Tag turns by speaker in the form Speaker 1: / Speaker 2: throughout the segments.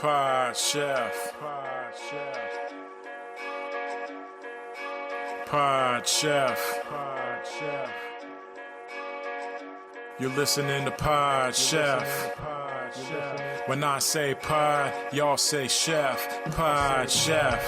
Speaker 1: Pod Chef. Pod Chef. Pod Chef. Pod Chef. You're listening to Pod Chef. When I say pod, y'all say chef. Pod Chef.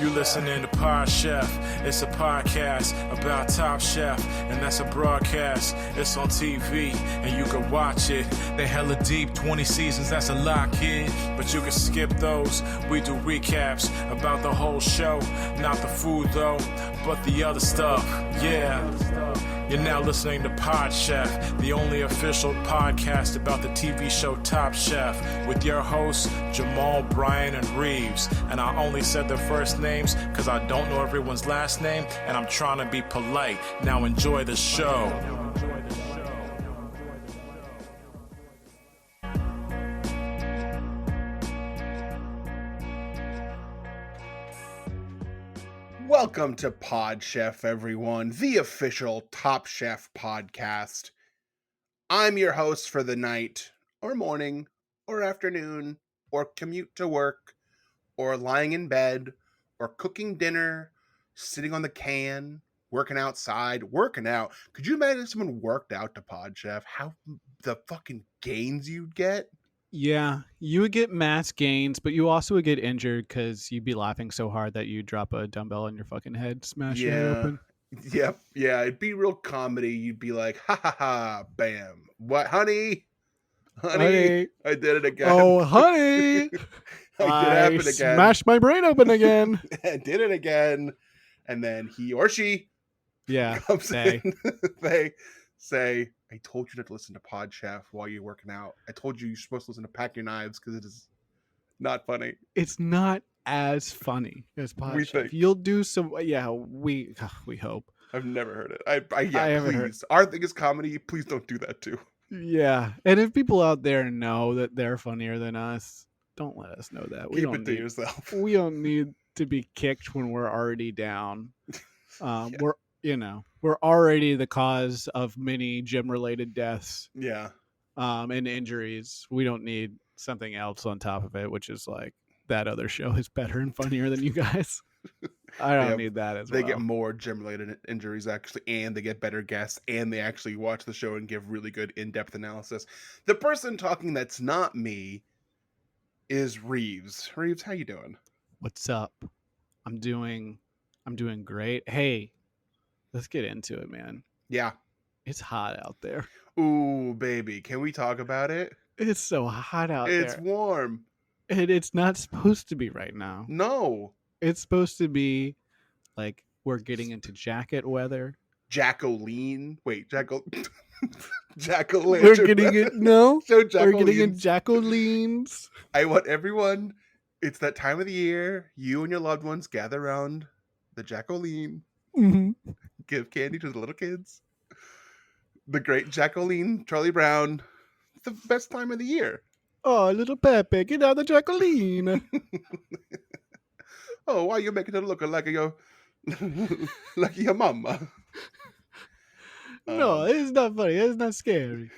Speaker 1: You listening to Pod Chef. It's a podcast about Top Chef, and that's a broadcast. It's on TV, and you can watch it. They hella deep, 20 seasons, that's a lot, kid. But you can skip those. We do recaps about the whole show. Not the food, though, but the other stuff. Yeah. You're now listening to Pod Chef, the only official podcast about the TV show Top Chef, with your hosts, Jamal, Brian, and Reeves. And I only said their first names because I don't know everyone's last name, and I'm trying to be polite. Now enjoy the show.
Speaker 2: Welcome to Pod Chef, everyone, the official Top Chef podcast. I'm your host for the night, or morning, or afternoon, or commute to work, or lying in bed, or cooking dinner, sitting on the can, working outside, working out. Could you imagine if someone worked out to Pod Chef? How the fucking gains you'd get?
Speaker 3: Yeah, you would get mass gains, but you also would get injured because you'd be laughing so hard that you drop a dumbbell on your fucking head, smash your head open.
Speaker 2: Yep, yeah, it'd be real comedy. You'd be like, ha ha ha, bam. What, honey? Honey, I did it again.
Speaker 3: Oh, honey!
Speaker 2: I did happen again.
Speaker 3: Smashed my brain open again.
Speaker 2: I did it again. And then he or she comes in. They say, I told you not to listen to Pod Chef while you're working out. I told you you're supposed to listen to Pack Your Knives because it is not funny.
Speaker 3: It's not as funny as Pod Chef. You'll do some, we hope.
Speaker 2: I've never heard it. I
Speaker 3: haven't heard.
Speaker 2: Our thing is comedy. Please don't do that too.
Speaker 3: Yeah. And if people out there know that they're funnier than us, don't let us know that.
Speaker 2: Keep it to yourself.
Speaker 3: We don't need to be kicked when we're already down. We're already the cause of many gym-related deaths.
Speaker 2: Yeah.
Speaker 3: And injuries. We don't need something else on top of it, which is like that other show is better and funnier than you guys. I don't need that as well.
Speaker 2: They get more gym-related injuries, actually, and they get better guests, and they actually watch the show and give really good in-depth analysis. The person talking that's not me is Reeves. Reeves, how you doing?
Speaker 3: What's up? I'm doing great. Hey, let's get into it, man.
Speaker 2: Yeah.
Speaker 3: It's hot out there.
Speaker 2: Ooh, baby. Can we talk about it?
Speaker 3: It's so hot out there.
Speaker 2: It's warm.
Speaker 3: And it's not supposed to be right now.
Speaker 2: No.
Speaker 3: It's supposed to be like we're getting into jacket weather.
Speaker 2: Jack-O-Leen. Wait, Jack-O-Leen.
Speaker 3: We're getting it. No.
Speaker 2: We're
Speaker 3: getting in Jack-O-Leens.
Speaker 2: I want everyone. It's that time of the year. You and your loved ones gather around the Jack-O-Leen.
Speaker 3: Mm-hmm.
Speaker 2: Give candy to the little kids. The great Jack-O-Leen, Charlie Brown. The best time of the year.
Speaker 3: Oh, little Pepe, get out the Jack-O-Leen.
Speaker 2: Oh, why you making it look like your mama?
Speaker 3: No, it's not funny. It's not scary.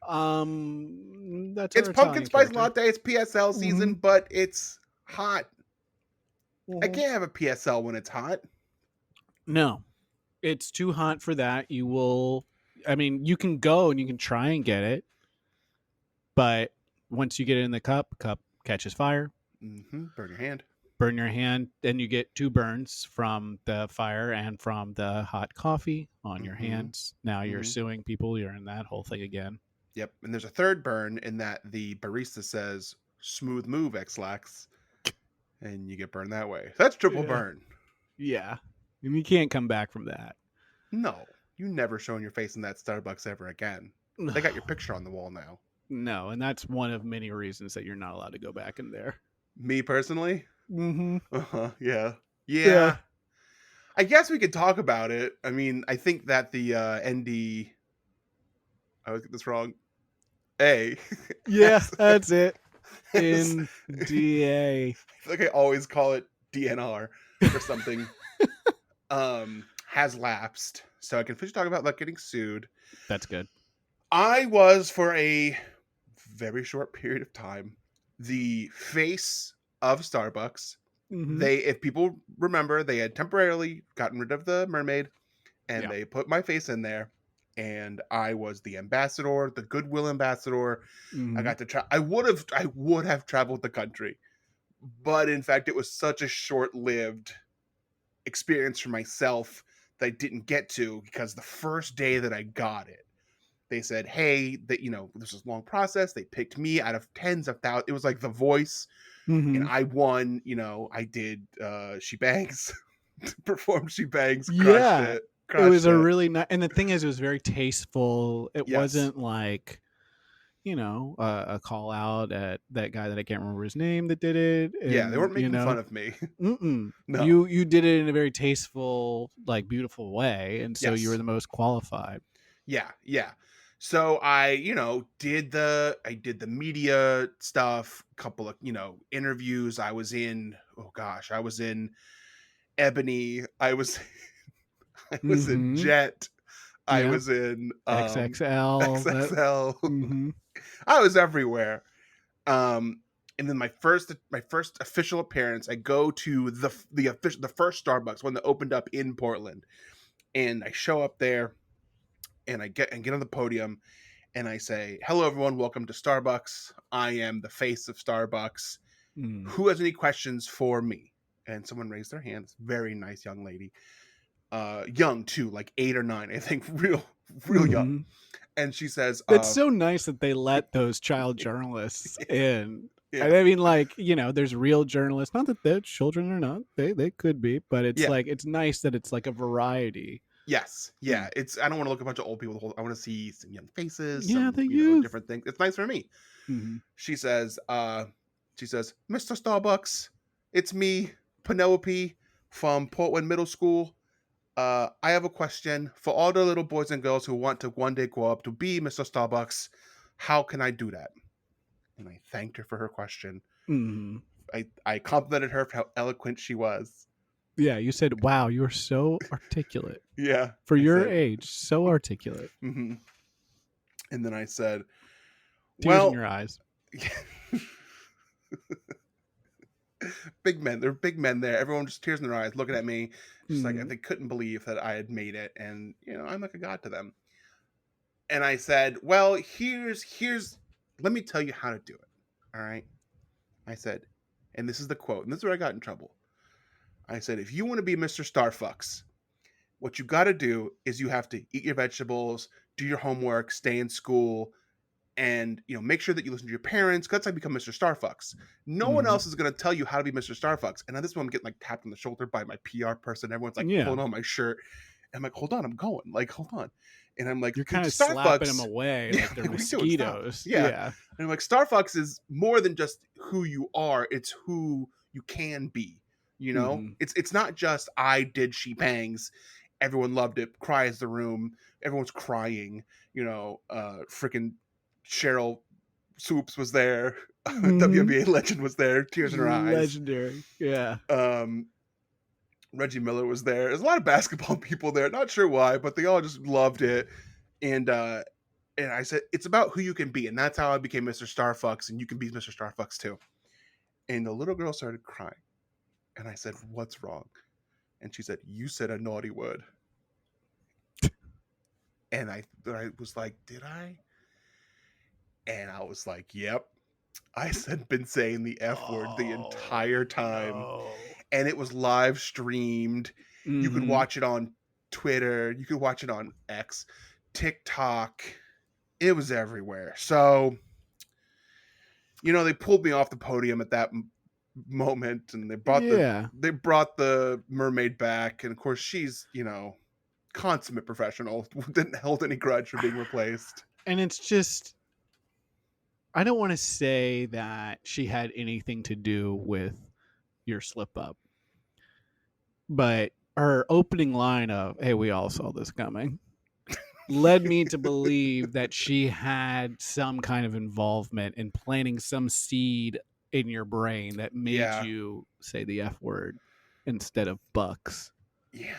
Speaker 3: That's
Speaker 2: it's pumpkin spice latte. It's PSL season, but it's hot. I can't have a PSL when it's hot.
Speaker 3: No, it's too hot for that. You can go and you can try and get it, but once you get it in the cup catches fire.
Speaker 2: Mm-hmm.
Speaker 3: Burn your hand, then you get 2 burns from the fire and from the hot coffee on your hands. Now you're suing people. You're in that whole thing again.
Speaker 2: Yep. And there's a third burn in that the barista says, smooth move, X-Lax. And you get burned that way. So that's triple burn.
Speaker 3: Yeah. And you can't come back from that.
Speaker 2: No. You never showing your face in that Starbucks ever again. They got your picture on the wall now.
Speaker 3: No. And that's one of many reasons that you're not allowed to go back in there.
Speaker 2: Me personally?
Speaker 3: Mm-hmm.
Speaker 2: Yeah. I guess we could talk about it. I mean, I think that the ND... I always get this wrong. A.
Speaker 3: Yeah, that's it. NDA.
Speaker 2: I feel like I always call it DNR or something. Has lapsed. So I can officially talk about getting sued.
Speaker 3: That's good.
Speaker 2: I was, for a very short period of time, the face of Starbucks.
Speaker 3: Mhm.
Speaker 2: If people remember, they had temporarily gotten rid of the mermaid, and
Speaker 3: Yeah.
Speaker 2: they put my face in there, and I was the ambassador, the goodwill ambassador. I
Speaker 3: Mhm.
Speaker 2: got to I would have traveled the country, but in fact, it was such a short-lived experience for myself that I didn't get to, because the first day that I got it, they said, "Hey, that this was a long process. They picked me out of tens of thousands. It was like The Voice, and
Speaker 3: Mhm.
Speaker 2: I won. I did She Bangs, performed She Bangs, crushed
Speaker 3: Yeah.
Speaker 2: it,
Speaker 3: It was
Speaker 2: crushed
Speaker 3: a
Speaker 2: it.
Speaker 3: really nice, and the thing is, it was very tasteful. It
Speaker 2: Yes,
Speaker 3: wasn't like, a call out at that guy that I can't remember his name that did it,
Speaker 2: yeah, they
Speaker 3: and
Speaker 2: weren't making fun of me.
Speaker 3: mm-mm.
Speaker 2: No,
Speaker 3: You did it in a very tasteful, like, beautiful way, and so you were
Speaker 2: yes,
Speaker 3: the most qualified.
Speaker 2: yeah, yeah. So I did the media stuff, couple of interviews. I was in, oh gosh, I was in Ebony. I was I was in
Speaker 3: Mm-hmm.
Speaker 2: Jet. I
Speaker 3: Yeah.
Speaker 2: was in
Speaker 3: XXL. That.
Speaker 2: XXL.
Speaker 3: Mm-hmm.
Speaker 2: I was everywhere. And then my first official appearance, I go to the first Starbucks, one that opened up in Portland, and I show up there, and I get on the podium, and I say, "Hello, everyone. Welcome to Starbucks. I am the face of Starbucks.
Speaker 3: Mm.
Speaker 2: Who has any questions for me?" And someone raised their hands. Very nice young lady, young too, like 8 or 9, I think, real young.
Speaker 3: Mm-hmm.
Speaker 2: And she says,
Speaker 3: It's so nice that they let those child journalists in.
Speaker 2: yeah,
Speaker 3: And I mean, like, there's real journalists. Not that they're children or not. They could be, but it's
Speaker 2: yeah,
Speaker 3: like it's nice that it's like a variety.
Speaker 2: yes,
Speaker 3: Mm.
Speaker 2: yeah. I don't want to look at a bunch of old people the whole. I want to see some young faces,
Speaker 3: Yeah,
Speaker 2: some
Speaker 3: the youth.
Speaker 2: different things. It's nice for me.
Speaker 3: Mm-hmm.
Speaker 2: She says, Mr. Starbucks, it's me, Penelope from Portland Middle School. I have a question for all the little boys and girls who want to one day grow up to be Mr. Starbucks. How can I do that? And I thanked her for her question.
Speaker 3: Mm-hmm.
Speaker 2: I complimented her for how eloquent she was.
Speaker 3: Yeah, you said, "Wow, you're so articulate
Speaker 2: Yeah,
Speaker 3: for
Speaker 2: I
Speaker 3: your
Speaker 2: said,
Speaker 3: age. So articulate."
Speaker 2: mm-hmm. And then I said,
Speaker 3: Tears in
Speaker 2: well,
Speaker 3: your eyes.
Speaker 2: big men. There are big men there. Everyone just tears in their eyes, looking at me, just like
Speaker 3: Mm-hmm.
Speaker 2: they couldn't believe that I had made it, and I'm like a god to them. And I said, well, here's let me tell you how to do it. All right. I said, and this is the quote, and this is where I got in trouble. I said, if you want to be Mr. Starfucks, what you got to do is you have to eat your vegetables, do your homework, stay in school, and make sure that you listen to your parents. Cause that's how you become Mr. Starfucks. No one
Speaker 3: Mm-hmm.
Speaker 2: else is going to tell you how to be Mr. Starfucks. And at this point, I'm getting like tapped on the shoulder by my PR person. Everyone's like
Speaker 3: Yeah,
Speaker 2: pulling on my shirt. And I'm like, hold on, I'm going. Like, hold on. And I'm like,
Speaker 3: you're
Speaker 2: dude,
Speaker 3: kind of slapping them
Speaker 2: Starfucks.
Speaker 3: away
Speaker 2: Yeah,
Speaker 3: like they're
Speaker 2: like, what are you doing? Stop.
Speaker 3: mosquitoes.
Speaker 2: Yeah.
Speaker 3: Yeah.
Speaker 2: And I'm like, Starfucks is more than just who you are. It's who you can be.
Speaker 3: Mm-hmm.
Speaker 2: It's not just I did She Bangs. Everyone loved it. Cries the room. Everyone's crying. Freaking Cheryl Swoops was there.
Speaker 3: Mm-hmm.
Speaker 2: WNBA legend was there. Tears in her eyes.
Speaker 3: Legendary. Yeah.
Speaker 2: Um, Reggie Miller was there. There's a lot of basketball people there. Not sure why, but they all just loved it. And I said, it's about who you can be. And that's how I became Mr. Starfucks. And you can be Mr. Starfucks too. And the little girl started crying. And I said, what's wrong? And she said, you said a naughty word. And I was like, did I? And I was like, yep. I said, been saying the F word the entire time.
Speaker 3: No.
Speaker 2: And it was live streamed. You could
Speaker 3: Mm-hmm.
Speaker 2: watch it on Twitter. You could watch it on X, TikTok. It was everywhere. So, they pulled me off the podium at that moment, and they brought
Speaker 3: Yeah.
Speaker 2: the mermaid back, and of course she's consummate professional. Didn't hold any grudge for being replaced.
Speaker 3: And it's just, I don't want to say that she had anything to do with your slip up, but her opening line of, "Hey, we all saw this coming," led me to believe that she had some kind of involvement in planting some seed in your brain that made
Speaker 2: Yeah.
Speaker 3: you say the F word instead of bucks.
Speaker 2: Yeah.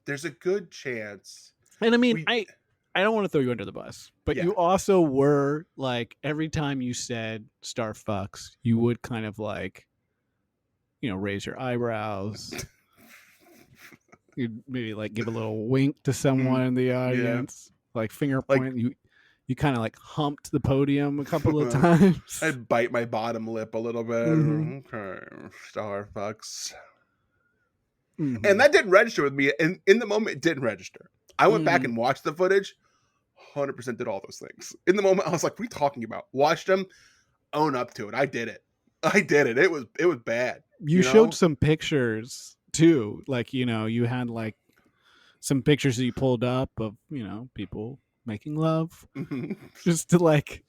Speaker 2: There's a good chance.
Speaker 3: And I mean,
Speaker 2: We-
Speaker 3: I don't want to throw you under the bus, but
Speaker 2: Yeah.
Speaker 3: you also were like, every time you said star fucks, you would kind of like, raise your eyebrows. You'd maybe like give a little wink to someone in the audience, like finger
Speaker 2: Like-
Speaker 3: point. You kind of like humped the podium a couple of times.
Speaker 2: I'd bite my bottom lip a little bit.
Speaker 3: Mhm.
Speaker 2: Okay, star fucks.
Speaker 3: Mhm.
Speaker 2: And that didn't register with me. And in the moment, it didn't register. I went back and watched the footage. 100% did all those things. In the moment, I was like, what are you talking about? Watched them, own up to it. I did it. It was bad.
Speaker 3: You showed some pictures too. Like, you had like some pictures that you pulled up of, people making love. Just to like,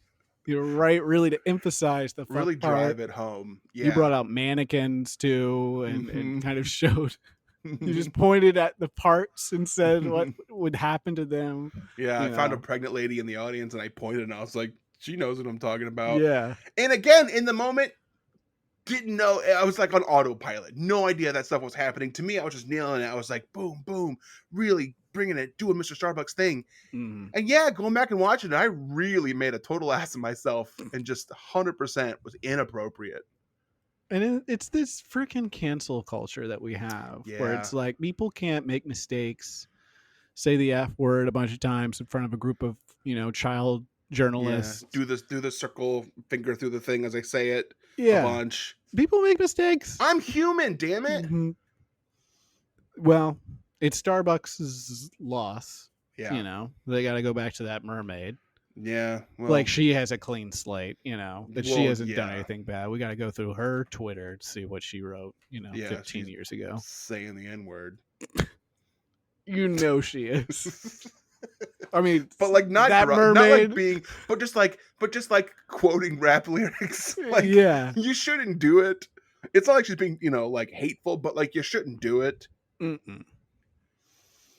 Speaker 3: really to emphasize the fuck
Speaker 2: really
Speaker 3: part.
Speaker 2: drive it home. Yeah.
Speaker 3: You brought out mannequins too and kind of showed. You just pointed at the parts and said what would happen to them.
Speaker 2: Yeah, I found a pregnant lady in the audience and I pointed and I was like, she knows what I'm talking about.
Speaker 3: Yeah.
Speaker 2: And again, in the moment, didn't know. I was like on autopilot. No idea that stuff was happening. To me, I was just nailing it. I was like, boom, boom, really bringing it, doing Mr. Starbucks thing.
Speaker 3: Mm.
Speaker 2: And yeah, going back and watching it, I really made a total ass of myself and just 100% was inappropriate.
Speaker 3: And it's this freaking cancel culture that we have where it's like people can't make mistakes, say the F word a bunch of times in front of a group of, child journalists.
Speaker 2: Yeah. Do the circle finger through the thing as I say it
Speaker 3: Yeah.
Speaker 2: a bunch.
Speaker 3: People make mistakes.
Speaker 2: I'm human, damn it.
Speaker 3: Mm-hmm. Well, it's Starbucks' loss.
Speaker 2: Yeah.
Speaker 3: They got to go back to that mermaid.
Speaker 2: Yeah. Well,
Speaker 3: Like she has a clean slate, that she
Speaker 2: Well,
Speaker 3: hasn't done
Speaker 2: yeah.
Speaker 3: anything bad. We got to go through her Twitter to see what she wrote,
Speaker 2: Yeah,
Speaker 3: 15
Speaker 2: she's
Speaker 3: years ago.
Speaker 2: saying the N-word.
Speaker 3: She is. I mean,
Speaker 2: But like not
Speaker 3: that
Speaker 2: not
Speaker 3: mermaid.
Speaker 2: like being, but just like quoting rap lyrics. Like
Speaker 3: Yeah.
Speaker 2: you shouldn't do it. It's not like she's being, like hateful, but like you shouldn't do it.
Speaker 3: Mm-mm.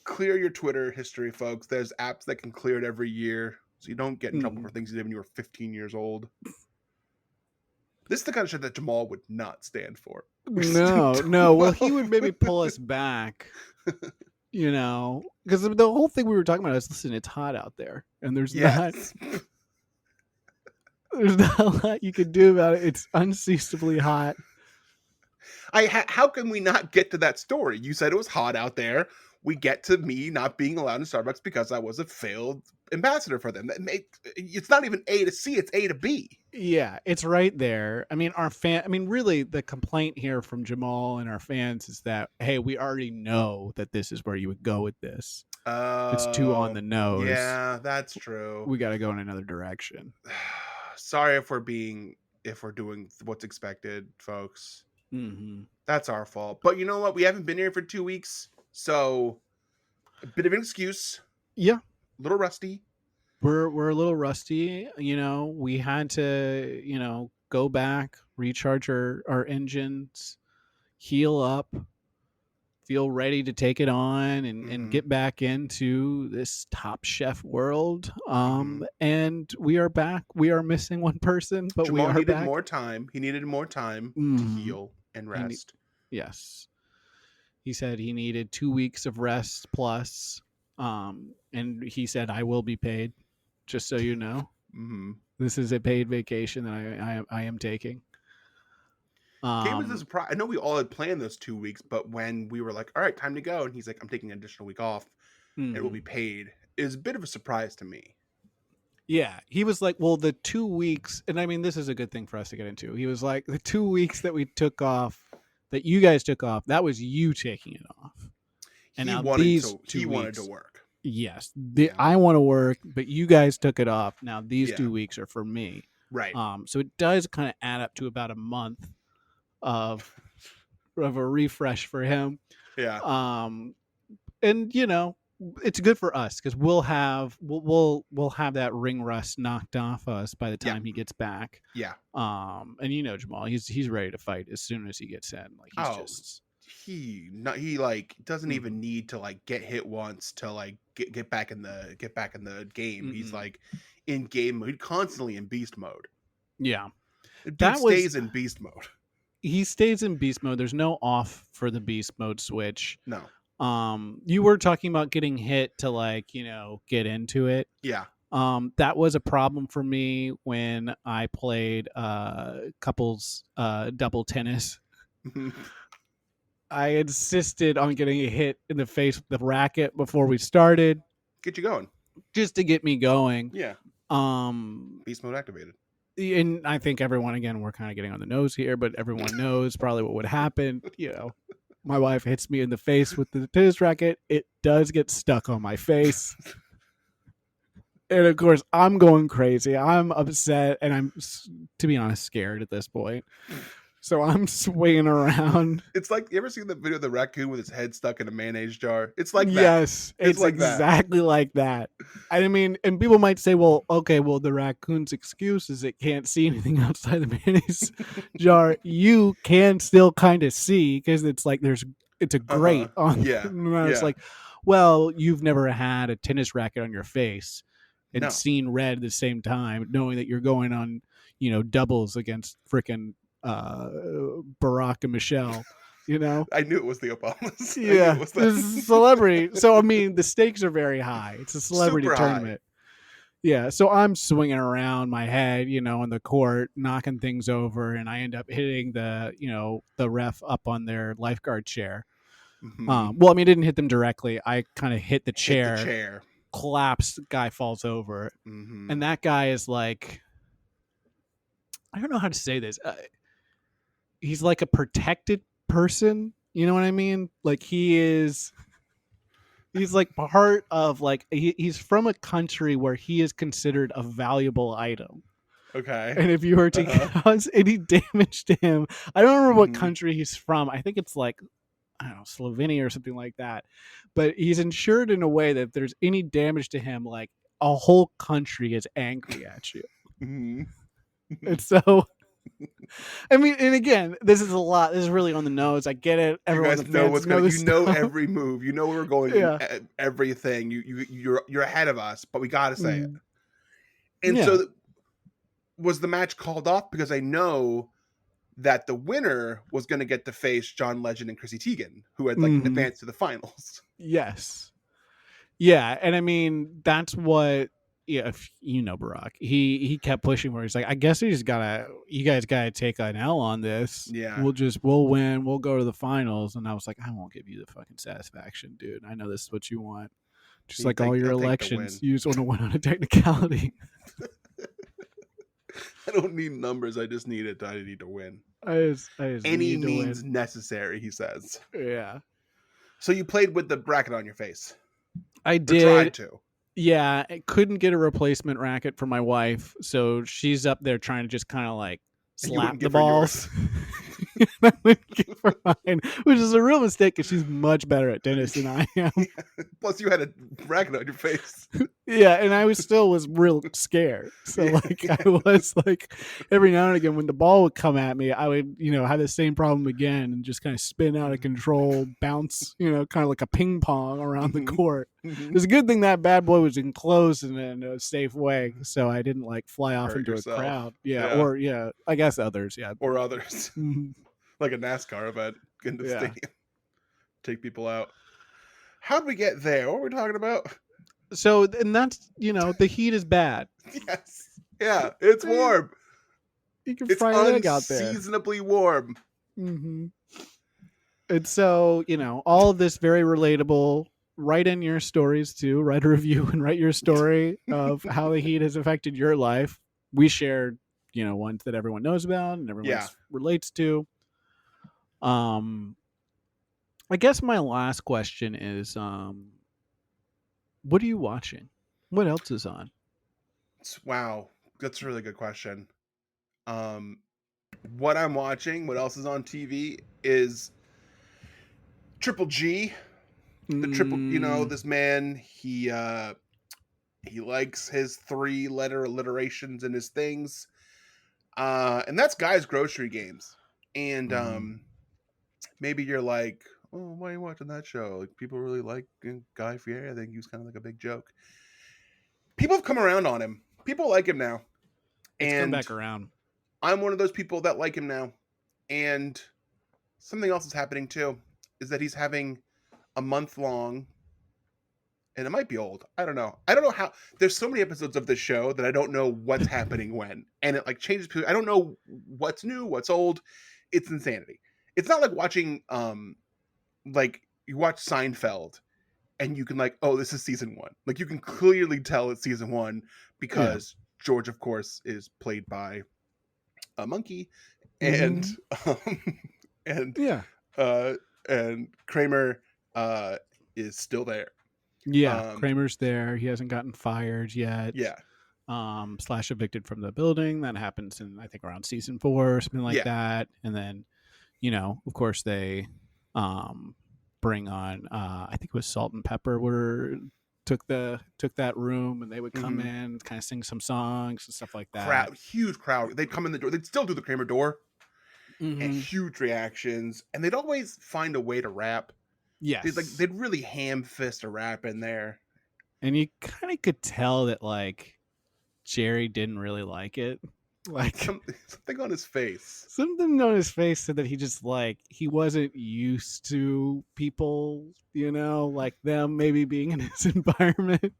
Speaker 2: Clear your Twitter history, folks. There's apps that can clear it every year, so you don't get in trouble for things you did when you were 15 years old. This is the kind of shit that Jamal would not stand for.
Speaker 3: No. Well, he would maybe pull us back, because the whole thing we were talking about is, listen, it's hot out there, and there's not a lot you can do about it. It's unseasonably hot.
Speaker 2: How can we not get to that story? You said it was hot out there. We get to me not being allowed in Starbucks because I was a failed ambassador for them. It's not even A to C, it's A to B.
Speaker 3: Yeah, it's right there. I mean, really the complaint here from Jamal and our fans is that, hey, we already know that this is where you would go with this. It's too on the nose.
Speaker 2: Yeah, that's true.
Speaker 3: We got to go in another direction.
Speaker 2: Sorry if we're doing what's expected, folks.
Speaker 3: Mm-hmm.
Speaker 2: That's our fault. But you know what? We haven't been here for 2 weeks. So a bit of an excuse.
Speaker 3: Yeah.
Speaker 2: A little rusty.
Speaker 3: We're a little rusty. We had to, go back, recharge our engines, heal up, feel ready to take it on and get back into this Top Chef world. And we are back. We are missing one person, but
Speaker 2: Jamal
Speaker 3: we are
Speaker 2: needed
Speaker 3: back.
Speaker 2: more time. He needed more time to heal and rest.
Speaker 3: Yes. He said he needed 2 weeks of rest plus. And he said, I will be paid, just so you know. This is a paid vacation that I am taking.
Speaker 2: Came as a surprise. I know we all had planned those 2 weeks, but when we were like, all right, time to go, and he's like, I'm taking an additional week off, and it will be paid, is a bit of a surprise to me.
Speaker 3: Yeah, he was like, well, the 2 weeks, and I mean, this is a good thing for us to get into. He was like, the 2 weeks that we took off, that you guys took off, that was you taking it off. And
Speaker 2: he
Speaker 3: now
Speaker 2: wanted to work.
Speaker 3: Yes, I want to work, but you guys took it off. Now these 2 weeks are for me.
Speaker 2: Right.
Speaker 3: So it does kind of add up to about a month of a refresh for him.
Speaker 2: Yeah.
Speaker 3: And it's good for us because we'll have that ring rust knocked off us by the time he gets back.
Speaker 2: Yeah.
Speaker 3: And Jamal, he's ready to fight as soon as he gets in. Like
Speaker 2: he doesn't even need to like get hit once to like get back in the game. He's like in game mode, constantly in beast mode.
Speaker 3: Yeah.
Speaker 2: Dude stays in beast mode.
Speaker 3: He stays in beast mode. There's no off for the beast mode switch.
Speaker 2: No.
Speaker 3: You were talking about getting hit to like, get into it.
Speaker 2: Yeah.
Speaker 3: That was a problem for me when I played couples double tennis. I insisted on getting a hit in the face with the racket before we started,
Speaker 2: Get you going.
Speaker 3: just to get me going.
Speaker 2: Yeah. Beast mode activated.
Speaker 3: And I think everyone, again, we're kind of getting on the nose here, but everyone knows probably what would happen. My wife hits me in the face with the tennis racket. It does get stuck on my face. And of course, I'm going crazy. I'm upset, and I'm, to be honest, scared at this point. So I'm swinging around.
Speaker 2: It's like, you ever seen the video of the raccoon with his head stuck in a mayonnaise jar? It's like that.
Speaker 3: Yes, it's
Speaker 2: like
Speaker 3: exactly like that. I mean, and people might say, well, okay, well, the raccoon's excuse is it can't see anything outside the mayonnaise jar. You can still kind of see, because it's like it's a grate on.
Speaker 2: Yeah.
Speaker 3: It's like, well, you've never had a tennis racket on your face and
Speaker 2: No.
Speaker 3: seen red at the same time, knowing that you're going on, doubles against frickin' Barack and Michelle.
Speaker 2: I knew it was the Obamas.
Speaker 3: Yeah, it's a celebrity. So I mean, the stakes are very high. It's a celebrity
Speaker 2: Super
Speaker 3: tournament. Yeah, so I'm swinging around my head, on the court, knocking things over, and I end up hitting the ref up on their lifeguard chair.
Speaker 2: Mm-hmm.
Speaker 3: Well, I mean, I didn't hit them directly. I kind of hit the chair.
Speaker 2: Hit the chair.
Speaker 3: Collapse. Guy falls over, and that guy is like, I don't know how to say this. He's like a protected person. You know what I mean? Like he's like part of like he's from a country where he is considered a valuable item.
Speaker 2: Okay.
Speaker 3: And if you were to cause any damage to him, I don't remember what country he's from. I think it's like, I don't know, Slovenia or something like that. But he's insured in a way that if there's any damage to him, like a whole country is angry at you. And so, I mean, and again, this is a lot. This is really on the nose. I get it. Everyone
Speaker 2: know what's going. You know
Speaker 3: stuff.
Speaker 2: every move. You know we're going.
Speaker 3: Yeah.
Speaker 2: Everything. You're ahead of us, but we got to say it. And so, was the match called off because I know that the winner was going to get to face John Legend and Chrissy Teigen, who had advanced to the finals.
Speaker 3: Yes. Yeah, and I mean that's what. Yeah, if Barack, he kept pushing where he's like, I guess you guys gotta take an L on this.
Speaker 2: Yeah,
Speaker 3: we'll win. We'll go to the finals. And I was like, I won't give you the fucking satisfaction, dude. I know this is what you want. Just like all your elections, you just want to win on a technicality.
Speaker 2: I don't need numbers. I just need it. I need to win.
Speaker 3: I just
Speaker 2: any means necessary, he says.
Speaker 3: Yeah.
Speaker 2: So you played with the bracket on your face.
Speaker 3: I did.
Speaker 2: Tried to.
Speaker 3: Yeah, I couldn't get a replacement racket for my wife, so she's up there trying to just kind of like slap the balls. I wouldn't give her mine, which is a real mistake because she's much better at tennis than I am.
Speaker 2: Plus, you had a racket on your face.
Speaker 3: Yeah, and I was real scared. So like, I was like, every now and again when the ball would come at me, I would have the same problem again and just kind of spin out of control, bounce, kind of like a ping pong around the court. It's a good thing that bad boy was enclosed in a safe way, so I didn't like fly off into a crowd. Yeah, or I guess others. Yeah,
Speaker 2: or others. Like a NASCAR event in the stadium. Take people out. How'd we get there? What were we talking about?
Speaker 3: So, and that's, the heat is bad.
Speaker 2: Yes. Yeah, it's warm.
Speaker 3: You can fry an egg out there.
Speaker 2: Unseasonably warm.
Speaker 3: Mm-hmm. And so, all of this very relatable. Write in your stories too. Write a review and write your story of how the heat has affected your life. We shared, ones that everyone knows about and everyone relates to. I guess my last question is, what are you watching? What else is on?
Speaker 2: Wow, that's a really good question. What I'm watching, what else is on TV is Triple G. The triple, this man, he likes his 3-letter alliterations in his things. And that's Guy's Grocery Games. And maybe you're like, oh, why are you watching that show? Like, people really like Guy Fieri. I think he was kind of like a big joke. People have come around on him. People like him now.
Speaker 3: It's come back around.
Speaker 2: I'm one of those people that like him now. And something else is happening too, is that he's having a month long, and it might be old. I don't know. I don't know how. There's so many episodes of this show that I don't know what's happening when, and it like changes. I don't know what's new, what's old. It's insanity. It's not like watching, like you watch Seinfeld, and you can like, oh, this is season 1. Like you can clearly tell it's season 1 because George, of course, is played by a monkey, and and Kramer is still there.
Speaker 3: Yeah, Kramer's there. He hasn't gotten fired yet.
Speaker 2: Yeah.
Speaker 3: Slash evicted from the building. That happens in, I think, around season 4 or something like that. And then, of course, they bring on, I think it was Salt and Pepper took that room, and they would come in, kind of sing some songs and stuff like that.
Speaker 2: Huge crowd. They'd come in the door. They'd still do the Kramer door. And huge reactions. And they'd always find a way to rap.
Speaker 3: Yes.
Speaker 2: They'd really ham fist a rap in there.
Speaker 3: And you kind of could tell that, like, Jerry didn't really like it. Like
Speaker 2: something on his face.
Speaker 3: Something on his face said that he just, like, he wasn't used to people, like them maybe being in his environment.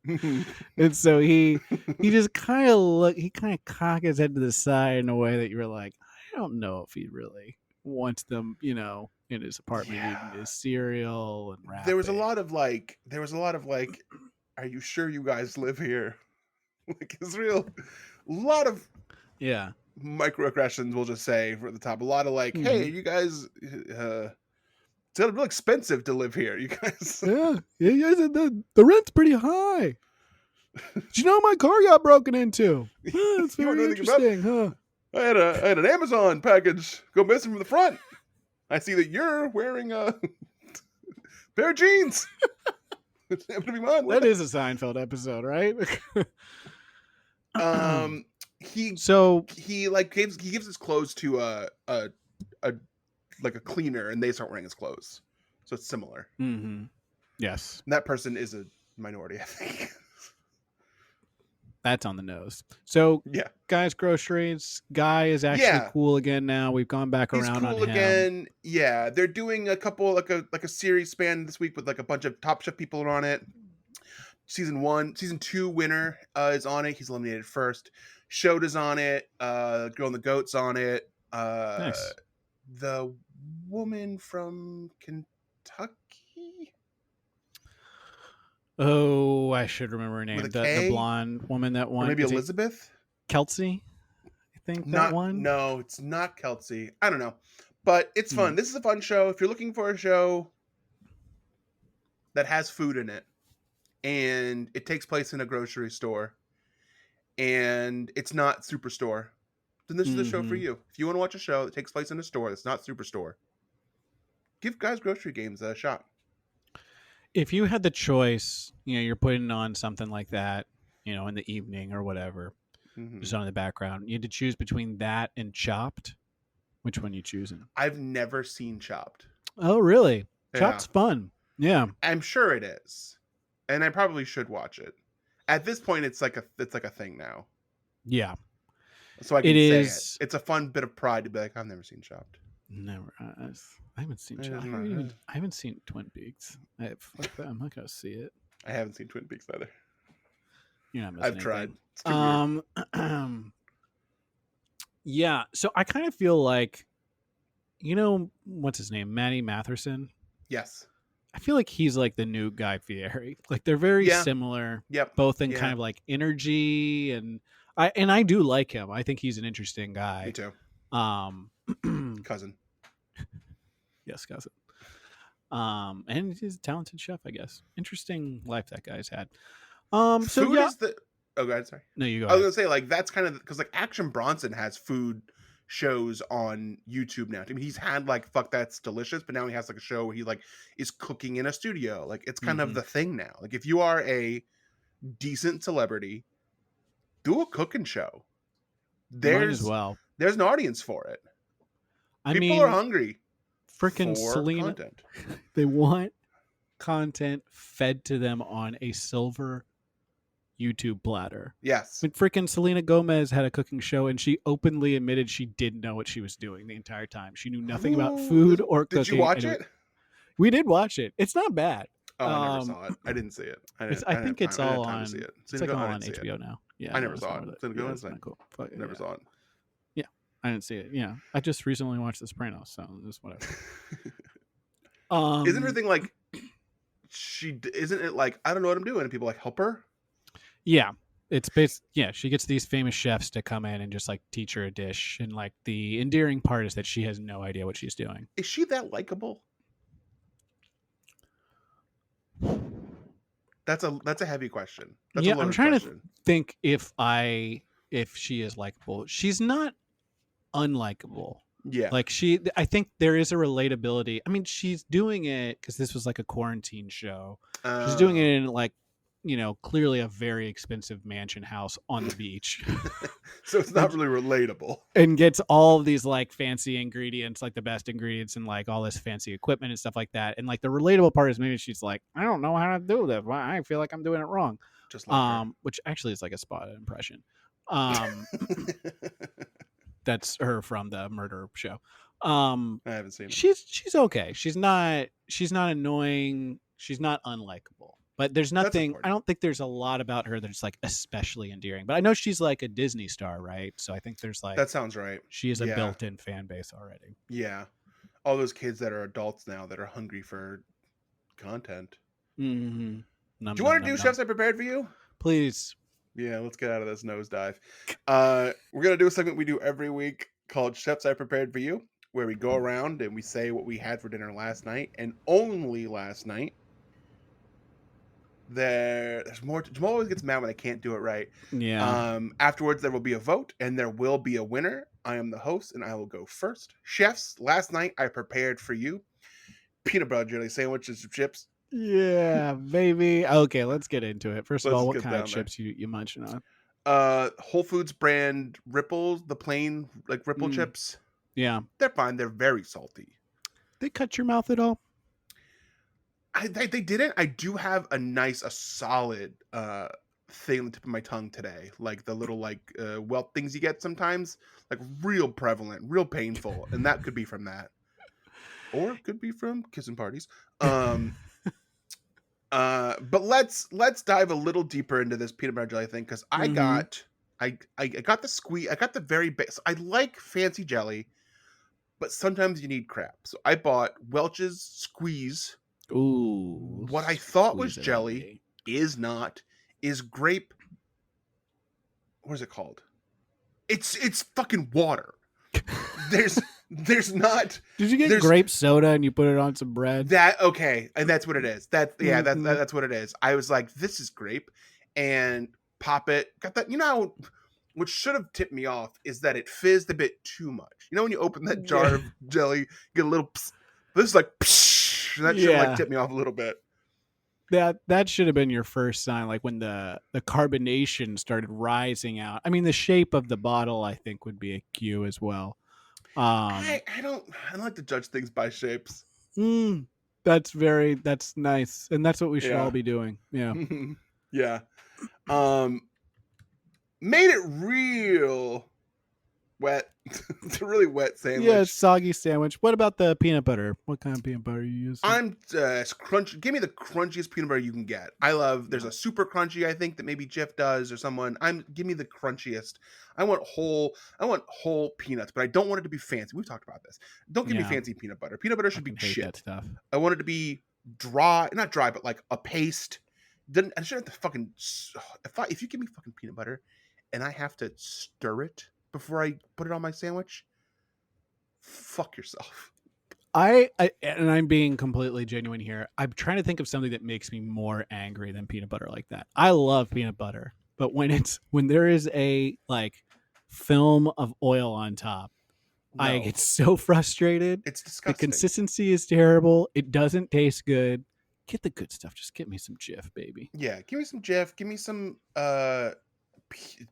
Speaker 3: And so he just kind of cocked his head to the side in a way that you were like, I don't know if he really wants them, in his apartment eating his cereal and rapping.
Speaker 2: There was a lot of like, are you sure you guys live here? Like Israel, a lot of microaggressions, we'll just say for the top. A lot of like, hey, you guys, it's real expensive to live here. You guys,
Speaker 3: the rent's pretty high. Did you know my car got broken into? It's very interesting, huh?
Speaker 2: I had an Amazon package go missing from the front. I see that you're wearing a pair of jeans. It's happened to be mine.
Speaker 3: That is a Seinfeld episode, right?
Speaker 2: He gives his clothes to a cleaner, and they start wearing his clothes. So it's similar.
Speaker 3: Mm-hmm. Yes.
Speaker 2: And that person is a minority, I think.
Speaker 3: That's on the nose. So, Guy's Groceries. Guy is actually cool again now. We've gone back around on him.
Speaker 2: Again. Yeah, they're doing a couple like a series span this week with like a bunch of Top Chef people on it. Season 2 winner is on it. He's eliminated first. Shoda's on it. Girl and the Goat's on it.
Speaker 3: Nice.
Speaker 2: The woman from Kentucky.
Speaker 3: Oh, I should remember her name. The blonde woman that won.
Speaker 2: Or maybe Elizabeth?
Speaker 3: Kelsey, I think that one.
Speaker 2: No, it's not Kelsey. I don't know. But it's fun. This is a fun show. If you're looking for a show that has food in it, and it takes place in a grocery store, and it's not Superstore, then this is the show for you. If you want to watch a show that takes place in a store that's not Superstore, give Guys Grocery Games a shot.
Speaker 3: If you had the choice, you're putting on something like that, in the evening or whatever, just on in the background, you had to choose between that and Chopped. Which one are you choosing?
Speaker 2: I've never seen Chopped.
Speaker 3: Oh, really? Yeah. Chopped's fun. Yeah.
Speaker 2: I'm sure it is. And I probably should watch it. At this point, it's like a thing now.
Speaker 3: Yeah.
Speaker 2: So I can say it. It's a fun bit of pride to be like, I've never seen Chopped.
Speaker 3: Never. I haven't seen Chopped. I haven't seen Twin Peaks. Fuck that. I'm not gonna see it.
Speaker 2: I haven't seen Twin Peaks either.
Speaker 3: You're not missing
Speaker 2: I've tried.
Speaker 3: It's too yeah. So I kind of feel like, what's his name? Matty Matherson.
Speaker 2: Yes.
Speaker 3: I feel like he's like the new Guy Fieri. Like they're very similar.
Speaker 2: Yep.
Speaker 3: Both in kind of like energy, and I do like him. I think he's an interesting guy.
Speaker 2: Me too. Cousin.
Speaker 3: Yes, cousin. And he's a talented chef, I guess. Interesting life that guy's had.
Speaker 2: Food is the. Oh, go ahead. Sorry.
Speaker 3: No, you go.
Speaker 2: I was gonna say like that's kind of because like Action Bronson has food shows on YouTube now. I mean, he's had like Fuck That's Delicious, but now he has like a show where he like is cooking in a studio. Like it's kind of the thing now. Like if you are a decent celebrity, do a cooking show. There's an audience for it. People are hungry.
Speaker 3: Freaking Selena.
Speaker 2: Content.
Speaker 3: They want content fed to them on a silver YouTube platter.
Speaker 2: Yes.
Speaker 3: When freaking Selena Gomez had a cooking show, and she openly admitted she didn't know what she was doing the entire time. She knew nothing about food or cooking.
Speaker 2: Did you watch it?
Speaker 3: We did watch it. It's not bad.
Speaker 2: Oh, I never saw it. I didn't see it. I
Speaker 3: It's,
Speaker 2: didn't.
Speaker 3: I
Speaker 2: I didn't
Speaker 3: think
Speaker 2: have
Speaker 3: it's
Speaker 2: time. I didn't
Speaker 3: all
Speaker 2: have time
Speaker 3: on.
Speaker 2: to see it.
Speaker 3: It's like all
Speaker 2: I
Speaker 3: on
Speaker 2: didn't see it.
Speaker 3: HBO now. Yeah,
Speaker 2: I
Speaker 3: no,
Speaker 2: never
Speaker 3: it's
Speaker 2: saw
Speaker 3: not
Speaker 2: it.
Speaker 3: worth
Speaker 2: It's
Speaker 3: Yeah,
Speaker 2: good.
Speaker 3: it's kind of cool. Fuck,
Speaker 2: Never
Speaker 3: yeah.
Speaker 2: saw it.
Speaker 3: Yeah, I didn't see it. Yeah, I just recently watched The Sopranos, so it's whatever.
Speaker 2: Isn't her thing like isn't it like I don't know what I'm doing and people like help her?
Speaker 3: Yeah, it's based. Yeah, she gets these famous chefs to come in and just like teach her a dish, and like the endearing part is that she has no idea what she's doing.
Speaker 2: Is she that likable? That's a heavy question. That's a
Speaker 3: Yeah, I'm
Speaker 2: loaded
Speaker 3: trying
Speaker 2: question.
Speaker 3: to think if she is likable. She's not unlikable.
Speaker 2: Yeah.
Speaker 3: Like I think there is a relatability. I mean, she's doing it because this was like a quarantine show. She's doing it in like, clearly a very expensive mansion house on the beach.
Speaker 2: So it's not really relatable.
Speaker 3: And gets all of these like fancy ingredients, like the best ingredients and like all this fancy equipment and stuff like that. And like the relatable part is maybe she's like, I don't know how to do this. I feel like I'm doing it wrong.
Speaker 2: Just like her.
Speaker 3: Which actually is like a spotted impression. That's her from the murder show.
Speaker 2: I haven't seen it.
Speaker 3: She's okay. She's not annoying. She's not unlikable. But there's nothing. I don't think there's a lot about her that's like especially endearing. But I know she's like a Disney star, right? So I think there's like
Speaker 2: that sounds right.
Speaker 3: She is a built-in fan base already.
Speaker 2: Yeah, all those kids that are adults now that are hungry for content.
Speaker 3: Mm-hmm.
Speaker 2: Do you want to do Chefs I Prepared for You?
Speaker 3: Please.
Speaker 2: Yeah, let's get out of this nosedive. We're gonna do a segment we do every week called Chefs I Prepared for You, where we go around and we say what we had for dinner last night, and only last night. There's more. Jamal always gets mad when I can't do it right.
Speaker 3: Yeah.
Speaker 2: Afterwards, there will be a vote, and there will be a winner. I am the host, and I will go first. Chefs, last night I prepared for you peanut butter jelly sandwiches, chips.
Speaker 3: Yeah, baby. Okay, let's get into it. First of all, what kind of chips you munching
Speaker 2: on? Whole Foods brand Ripples, the plain like Ripple chips.
Speaker 3: Yeah,
Speaker 2: they're fine. They're very salty.
Speaker 3: They cut your mouth at all?
Speaker 2: They didn't. I do have a solid thing on the tip of my tongue today, like the little welt things you get sometimes, like real prevalent, real painful, and that could be from that, or it could be from kissing parties. But let's dive a little deeper into this peanut butter jelly thing because I got the squeeze. I got the very base. I like fancy jelly, but sometimes you need crap. So I bought Welch's Squeeze.
Speaker 3: Ooh.
Speaker 2: What I thought was jelly is grape. What is it called? It's fucking water. There's not.
Speaker 3: Did you get grape soda and you put it on some bread?
Speaker 2: Okay, and that's what it is. That's what it is. I was like, this is grape, and pop it. Got that? You know, what should have tipped me off is that it fizzed a bit too much. You know, when you open that jar of jelly, get a little. This is like. That should have tipped me off a little bit.
Speaker 3: That should have been your first sign, like when the carbonation started rising out. I mean, the shape of the bottle, I think, would be a cue as well.
Speaker 2: I don't like to judge things by shapes.
Speaker 3: That's nice, and that's what we should all be doing. Yeah,
Speaker 2: yeah. Made it real wet. It's a really wet sandwich.
Speaker 3: Yeah, soggy sandwich. What about the peanut butter? What kind of peanut butter are you using?
Speaker 2: I'm crunch. Give me the crunchiest peanut butter you can get. There's a super crunchy, I think, that maybe Jeff does or someone. Give me the crunchiest. I want whole peanuts, but I don't want it to be fancy. We've talked about this. Don't give me fancy peanut butter. Peanut butter should be shit.
Speaker 3: That stuff.
Speaker 2: I want it to be dry, not dry, but like a paste. I shouldn't have to fucking. If you give me fucking peanut butter, and I have to stir it before I put it on my sandwich, fuck yourself.
Speaker 3: And I'm being completely genuine here. I'm trying to think of something that makes me more angry than peanut butter like that. I love peanut butter, but when there is a like film of oil on top, I get so frustrated.
Speaker 2: It's disgusting.
Speaker 3: The consistency is terrible. It doesn't taste good. Get the good stuff. Just get me some Jif, baby.
Speaker 2: Yeah, give me some Jif. Give me some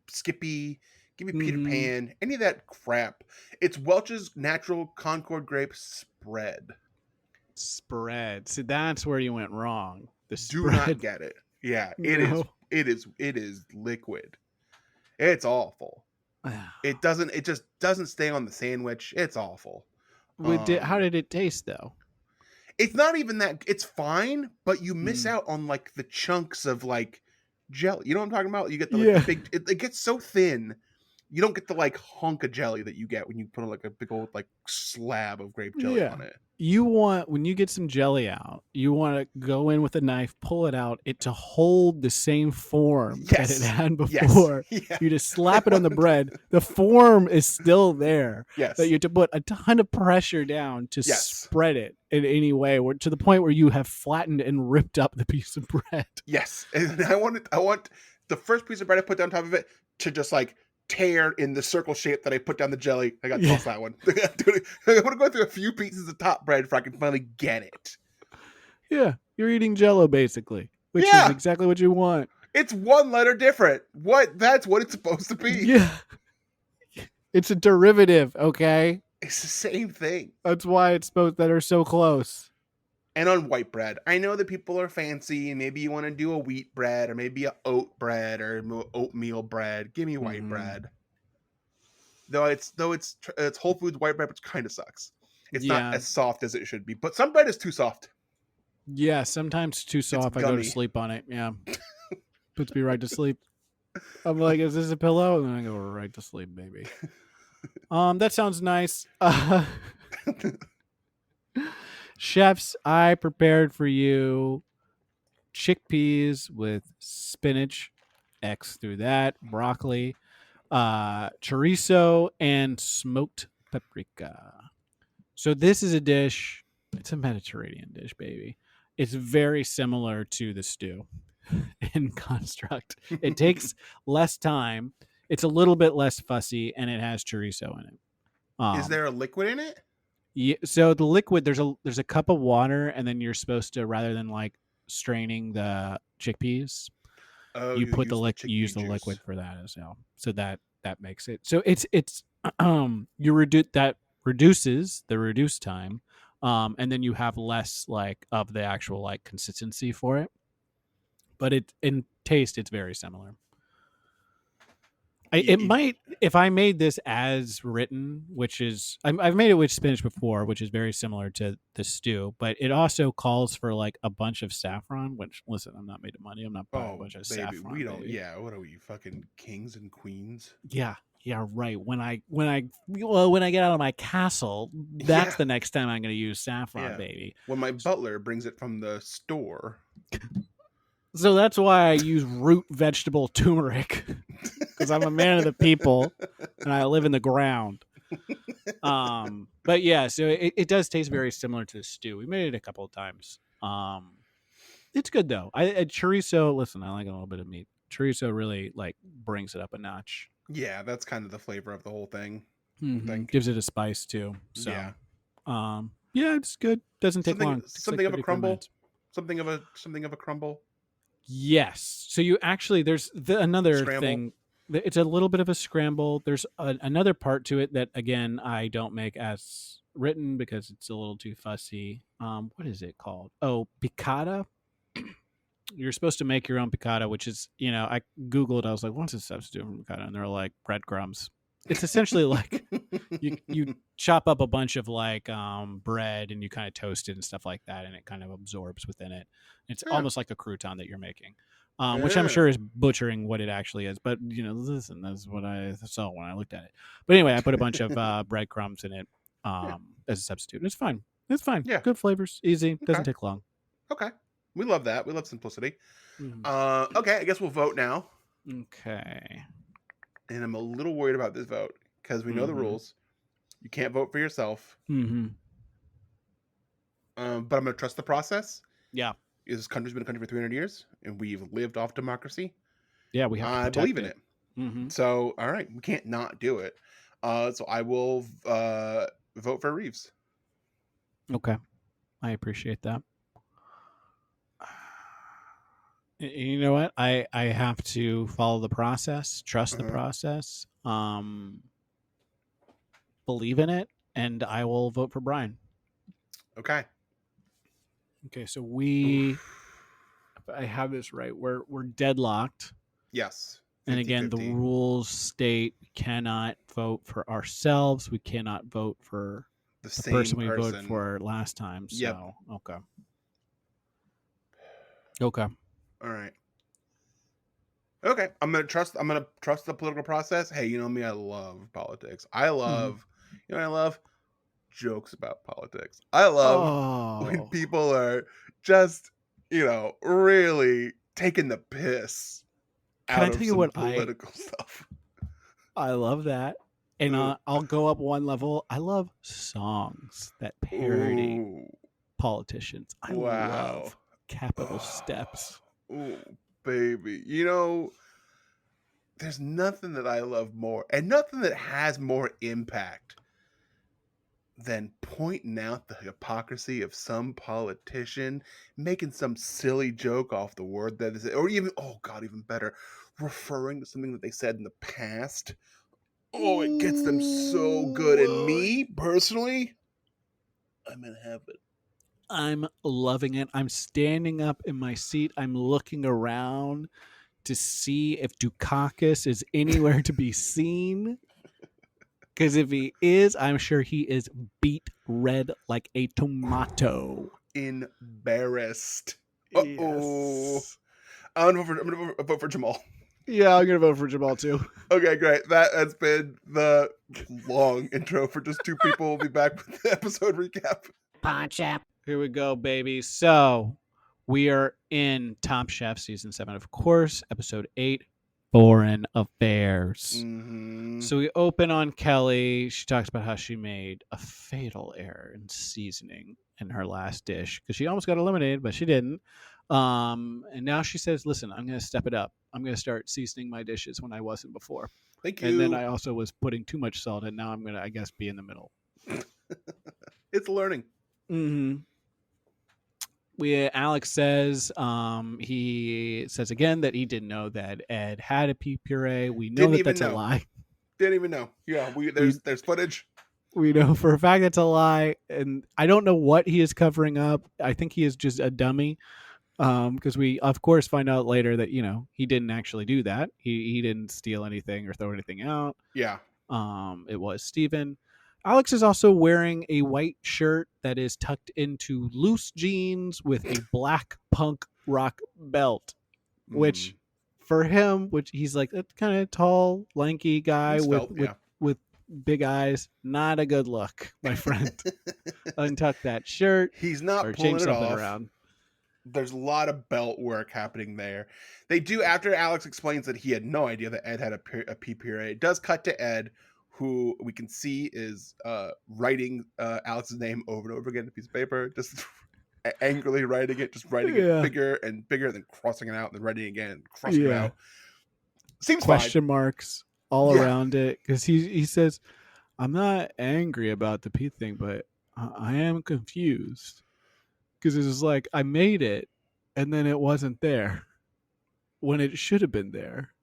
Speaker 2: Skippy. Give me Peter Pan, any of that crap. It's Welch's Natural Concord Grape Spread.
Speaker 3: So that's where you went wrong.
Speaker 2: Do not get it. Yeah, it is liquid. It's awful. It just doesn't stay on the sandwich. It's awful.
Speaker 3: How did it taste though?
Speaker 2: It's not even that. It's fine, but you miss
Speaker 3: Mm.
Speaker 2: out on like the chunks of like jelly. You know what I'm talking about? You get the
Speaker 3: Yeah.
Speaker 2: big. It gets so thin. You don't get the like hunk of jelly that you get when you put like a big old like slab of grape jelly on it.
Speaker 3: You want, when you get some jelly out, you want to go in with a knife, pull it out, it to hold the same form that it had before.
Speaker 2: Yeah.
Speaker 3: You just slap it on the bread. The form is still there.
Speaker 2: Yes.
Speaker 3: But you have to put a ton of pressure down to spread it in any way, to the point where you have flattened and ripped up the piece of bread.
Speaker 2: Yes. And I want the first piece of bread I put down top of it to just like tear in the circle shape that I put down the jelly. I got to toss that one. I want to go through a few pieces of top bread before I can finally get it.
Speaker 3: Yeah, you're eating Jell-O basically, which is exactly what you want.
Speaker 2: It's one letter different. That's what it's supposed to be.
Speaker 3: Yeah. It's a derivative, okay?
Speaker 2: It's the same thing.
Speaker 3: That's why it's both that are so close.
Speaker 2: And on white bread, I know that people are fancy, and maybe you want to do a wheat bread, or maybe a oat bread, or oatmeal bread. Give me white bread. Though it's Whole Foods white bread, which kind of sucks. It's not as soft as it should be, but some bread is too soft.
Speaker 3: Yeah, sometimes too soft. I go to sleep on it. Yeah, puts me right to sleep. I'm like, is this a pillow? And then I go right to sleep, baby. That sounds nice. Chefs, I prepared for you chickpeas with spinach, X through that, broccoli, chorizo, and smoked paprika. So this is a dish. It's a Mediterranean dish, baby. It's very similar to the stew in construct. It takes less time. It's a little bit less fussy, and it has chorizo in it.
Speaker 2: Is there a liquid in it?
Speaker 3: Yeah, so the liquid, there's a cup of water, and then you're supposed to, rather than like straining the chickpeas, you put use the liquid for that as well. So that makes it. So it's reduces the reduce time, and then you have less like of the actual like consistency for it. But in taste, it's very similar. It might, if I made this as written, which is, I've made it with spinach before, which is very similar to the stew, but it also calls for like a bunch of saffron, which, listen, I'm not made of money. I'm not buying a bunch of saffron.
Speaker 2: We don't, what are we, fucking kings and queens?
Speaker 3: Yeah, right. When I get out of my castle, that's the next time I'm going to use saffron, baby.
Speaker 2: When my butler brings it from the store.
Speaker 3: So that's why I use root vegetable turmeric, because I'm a man of the people and I live in the ground. But yeah, so it does taste very similar to the stew. We made it a couple of times. It's good though. Chorizo, listen, I like a little bit of meat. Chorizo really like brings it up a notch.
Speaker 2: Yeah, that's kind of the flavor of the whole thing.
Speaker 3: Mm-hmm. Gives it a spice too. So yeah, it's good. Doesn't take long.
Speaker 2: Something of a crumble. Something of a crumble.
Speaker 3: Yes. So you actually, there's another
Speaker 2: Scramble.
Speaker 3: thing. It's a little bit of a scramble. There's another part to it that, again, I don't make as written because it's a little too fussy. What is it called? Oh, piccata. You're supposed to make your own piccata, which is, I Googled. I was like, what's a substitute for piccata? And they're like breadcrumbs. It's essentially like you chop up a bunch of like bread and you kind of toast it and stuff like that, and it kind of absorbs within it. It's almost like a crouton that you're making, which I'm sure is butchering what it actually is. But listen, that's what I saw when I looked at it. But anyway, I put a bunch of breadcrumbs in it as a substitute. It's fine. It's fine. Yeah, good flavors, easy, doesn't take long.
Speaker 2: Okay, we love that. We love simplicity.
Speaker 3: Mm-hmm.
Speaker 2: Okay, I guess we'll vote now.
Speaker 3: Okay.
Speaker 2: And I'm a little worried about this vote because we know the rules. You can't vote for yourself.
Speaker 3: Mm-hmm.
Speaker 2: But I'm going to trust the process.
Speaker 3: Yeah.
Speaker 2: This country's been a country for 300 years, and we've lived off democracy.
Speaker 3: Yeah, we have to protect
Speaker 2: believe in
Speaker 3: it.
Speaker 2: Mm-hmm. So, all right, we can't not do it. So I will vote for Reeves.
Speaker 3: Okay. I appreciate that. You know what? I have to follow the process, trust the process, believe in it, and I will vote for Brian.
Speaker 2: Okay.
Speaker 3: Okay, so if I have this right, we're deadlocked.
Speaker 2: Yes. 50-50.
Speaker 3: And again, the rules state we cannot vote for ourselves. We cannot vote for
Speaker 2: the
Speaker 3: the
Speaker 2: same
Speaker 3: person we voted for last time. So
Speaker 2: Yep.
Speaker 3: okay. Okay.
Speaker 2: All right. Okay, I'm gonna trust the political process. Hey, you know me, I love politics. I love, you know what I love? Jokes about politics. I love when
Speaker 3: Oh,
Speaker 2: people are just, really taking the piss
Speaker 3: can I
Speaker 2: out
Speaker 3: tell
Speaker 2: of
Speaker 3: you
Speaker 2: some
Speaker 3: what
Speaker 2: political stuff.
Speaker 3: I love that, and
Speaker 2: Ooh.
Speaker 3: I'll go up one level. I love songs that parody
Speaker 2: Ooh,
Speaker 3: politicians. I
Speaker 2: wow.
Speaker 3: love capital steps.
Speaker 2: Ooh, baby. There's nothing that I love more and nothing that has more impact than pointing out the hypocrisy of some politician, making some silly joke off the word that is, or even, oh God, even better, referring to something that they said in the past. Oh, it gets them so good. And me, personally, I'm in heaven.
Speaker 3: I'm loving it. I'm standing up in my seat. I'm looking around to see if Dukakis is anywhere to be seen. Because if he is, I'm sure he is beat red like a tomato.
Speaker 2: Embarrassed. Uh-oh.
Speaker 3: Yes.
Speaker 2: I'm gonna vote for Jamal.
Speaker 3: Yeah, I'm gonna vote for Jamal too.
Speaker 2: Okay, great. That has been the long intro for just two people. We'll be back with the episode recap.
Speaker 3: Here we go, baby. So we are in Top Chef season 7, of course, episode 8, Foreign Affairs.
Speaker 2: Mm-hmm.
Speaker 3: So we open on Kelly. She talks about how she made a fatal error in seasoning in her last dish because she almost got eliminated, but she didn't. And now she says, listen, I'm going to step it up. I'm going to start seasoning my dishes when I wasn't before.
Speaker 2: Thank you.
Speaker 3: And then I also was putting too much salt, and now I'm going to, I guess, be in the middle.
Speaker 2: It's learning.
Speaker 3: Mm-hmm. Alex says he says again that he didn't know that Ed had a pea puree. We know that's a lie.
Speaker 2: Didn't even know. Yeah, there's footage.
Speaker 3: We know for a fact that's a lie, and I don't know what he is covering up. I think he is just a dummy, because we of course find out later that he didn't actually do that. He didn't steal anything or throw anything out.
Speaker 2: Yeah.
Speaker 3: It was Steven. Alex is also wearing a white shirt that is tucked into loose jeans with a black punk rock belt, which for him, which he's like a kind of tall, lanky guy with big eyes, not a good look, my friend. Untuck that shirt.
Speaker 2: He's not
Speaker 3: or
Speaker 2: pulling
Speaker 3: change
Speaker 2: it
Speaker 3: something
Speaker 2: off.
Speaker 3: around.
Speaker 2: There's a lot of belt work happening there. They do, after Alex explains that he had no idea that Ed had a pea puree, it does cut to Ed, who we can see is writing Alex's name over and over again on a piece of paper, just angrily writing it, just writing it bigger and bigger, then crossing it out, and then writing it again, and crossing it out. Seems
Speaker 3: question
Speaker 2: fine.
Speaker 3: Marks all around it, because he says, I'm not angry about the pea thing, but I am confused. Because it was like, I made it, and then it wasn't there when it should have been there.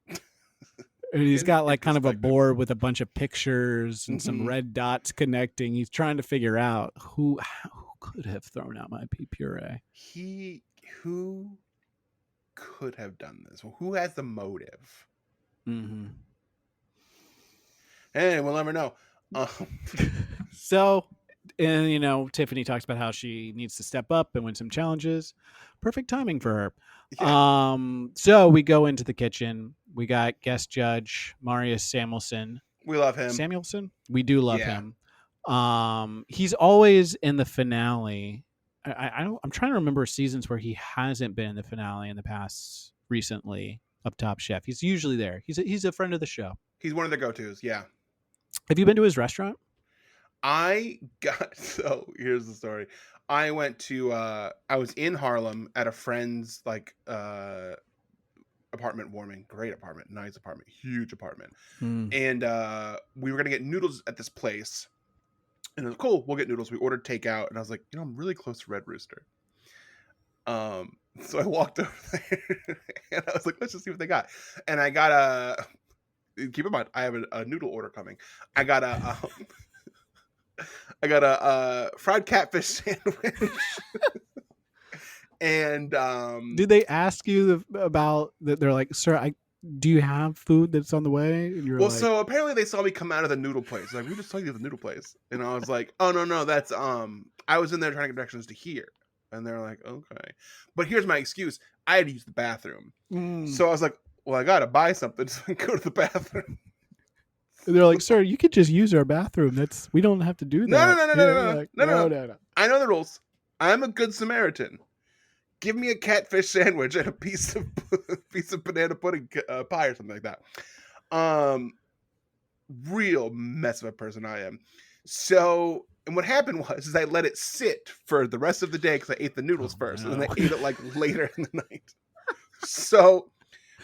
Speaker 3: And he's got like kind of a board with a bunch of pictures and some red dots connecting. He's trying to figure out who could have thrown out my pea puree.
Speaker 2: Who could have done this? Who has the motive?
Speaker 3: Mm-hmm.
Speaker 2: And we'll never know.
Speaker 3: So, and Tiffany talks about how she needs to step up and win some challenges. Perfect timing for her. Yeah. So we go into the kitchen. We got guest judge Marius Samuelson.
Speaker 2: We love him.
Speaker 3: Samuelson? We do love him. He's always in the finale. I'm trying to remember seasons where he hasn't been in the finale in the past recently of Top Chef. He's usually there. He's a friend of the show.
Speaker 2: He's one of the go-tos, yeah.
Speaker 3: Have you been to his restaurant?
Speaker 2: So here's the story. I went to I was in Harlem at a friend's apartment warming. Great apartment, nice apartment, huge apartment. And we were gonna get noodles at this place. And it was cool, we'll get noodles. We ordered takeout, and I was like, I'm really close to Red Rooster. So I walked over there and I was like, let's just see what they got. And I got keep in mind, I have a noodle order coming. I got a fried catfish sandwich. And
Speaker 3: did they ask you about that? They're like, sir, do you have food that's on the way? And you're
Speaker 2: Well,
Speaker 3: like,
Speaker 2: so apparently they saw me come out of the noodle place. Like, we just saw you at the noodle place. And I was like, oh, no, that's, I was in there trying to get directions to here. And they're like, okay. But here's my excuse. I had to use the bathroom. So I was like, well, I got to buy something so I can go to the bathroom.
Speaker 3: and they're like, sir, you could just use our bathroom. We don't have to do that.
Speaker 2: No. I know the rules. I'm a good Samaritan. Give me a catfish sandwich and a piece of banana pudding pie or something like that. Real mess of a person I am. So, and what happened was I let it sit for the rest of the day because I ate the noodles first, and then I ate it like later in the night. So,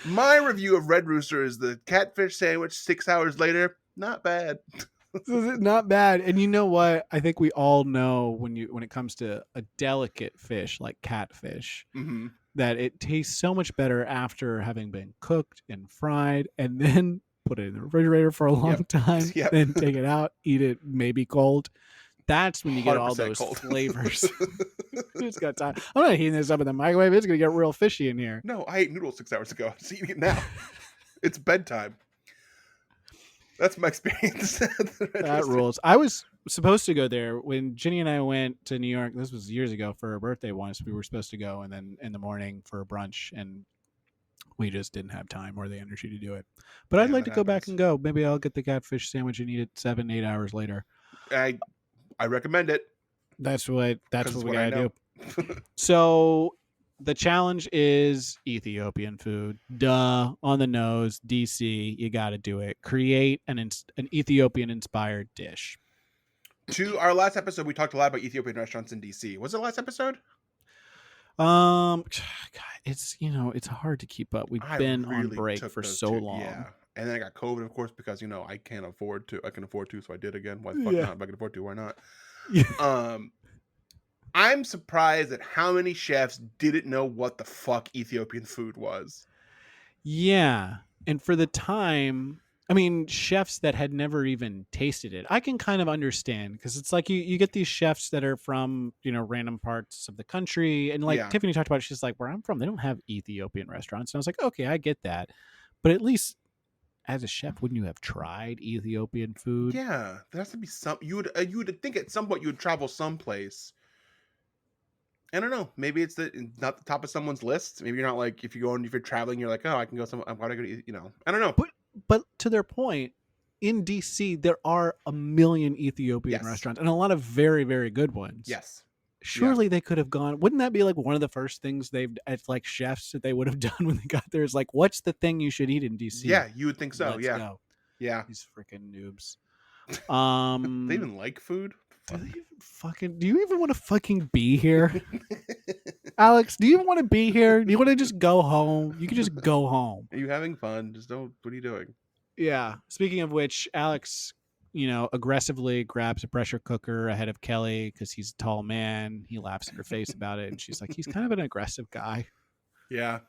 Speaker 2: my review of Red Rooster is the catfish sandwich 6 hours later. Not bad.
Speaker 3: Not bad. And you know what? I think we all know when it comes to a delicate fish like catfish, that it tastes so much better after having been cooked and fried and then put it in the refrigerator for a long time, then take it out, eat it maybe cold. That's when you get all those cold flavors. It's got time. I'm not heating this up in the microwave. It's going to get real fishy in here.
Speaker 2: No, I ate noodles 6 hours ago. I'm just eating it now. It's bedtime. That's my experience.
Speaker 3: That rules. I was supposed to go there when Ginny and I went to New York. This was years ago for her birthday once. We were supposed to go, and then in the morning for a brunch, and we just didn't have time or the energy to do it. But I'd like to go back and go. Maybe I'll get the catfish sandwich and eat it 7-8 hours later.
Speaker 2: I recommend it.
Speaker 3: That's what we gotta do. So the challenge is Ethiopian food. Duh, on the nose. DC, you got to do it. Create an Ethiopian inspired dish.
Speaker 2: To our last episode, we talked a lot about Ethiopian restaurants in DC. Was it the last episode?
Speaker 3: God, it's hard to keep up. We've been on break for so long.
Speaker 2: Yeah. And then I got COVID, of course, because I can afford to, so I did again. Why the fuck not? If I can afford to, why not? Yeah. I'm surprised at how many chefs didn't know what the fuck Ethiopian food was.
Speaker 3: Yeah. And for the time, I mean, chefs that had never even tasted it, I can kind of understand, because it's like you get these chefs that are from, random parts of the country. And like Tiffany talked about, she's like, where I'm from, they don't have Ethiopian restaurants. And I was like, okay, I get that. But at least as a chef, wouldn't you have tried Ethiopian food?
Speaker 2: Yeah. There has to be some, you would think at some point you would travel someplace. I don't know. Maybe it's not the top of someone's list. Maybe you're not like, if you're traveling, you're like, oh, I can go somewhere. Why do I go to, I don't know.
Speaker 3: But to their point, in DC, there are a million Ethiopian restaurants and a lot of very, very good ones.
Speaker 2: Yes.
Speaker 3: Surely they could have gone. Wouldn't that be like one of the first things it's like chefs that they would have done when they got there? Is like, what's the thing you should eat in DC?
Speaker 2: Yeah, you would think so.
Speaker 3: Let's go.
Speaker 2: Yeah.
Speaker 3: These freaking noobs.
Speaker 2: They even like food?
Speaker 3: Do you even want to fucking be here? Alex, do you even want to be here? Do you want to just go home? You can just go home.
Speaker 2: Are you having fun? Just don't. What are you doing?
Speaker 3: Yeah. Speaking of which, Alex, aggressively grabs a pressure cooker ahead of Kelly because he's a tall man. He laughs in her face about it. And she's like, he's kind of an aggressive guy.
Speaker 2: Yeah.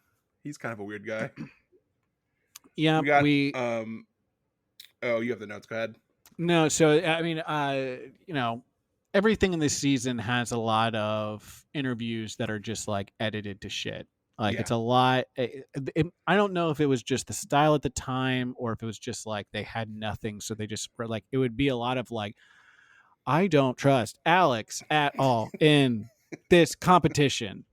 Speaker 2: He's kind of a weird guy.
Speaker 3: Yeah.
Speaker 2: Oh, you have the notes. Go ahead.
Speaker 3: No, so I mean, everything in this season has a lot of interviews that are just like edited to shit. Like it's a lot. I don't know if it was just the style at the time or if it was just like they had nothing, so they just were like, it would be a lot of like, I don't trust Alex at all in this competition.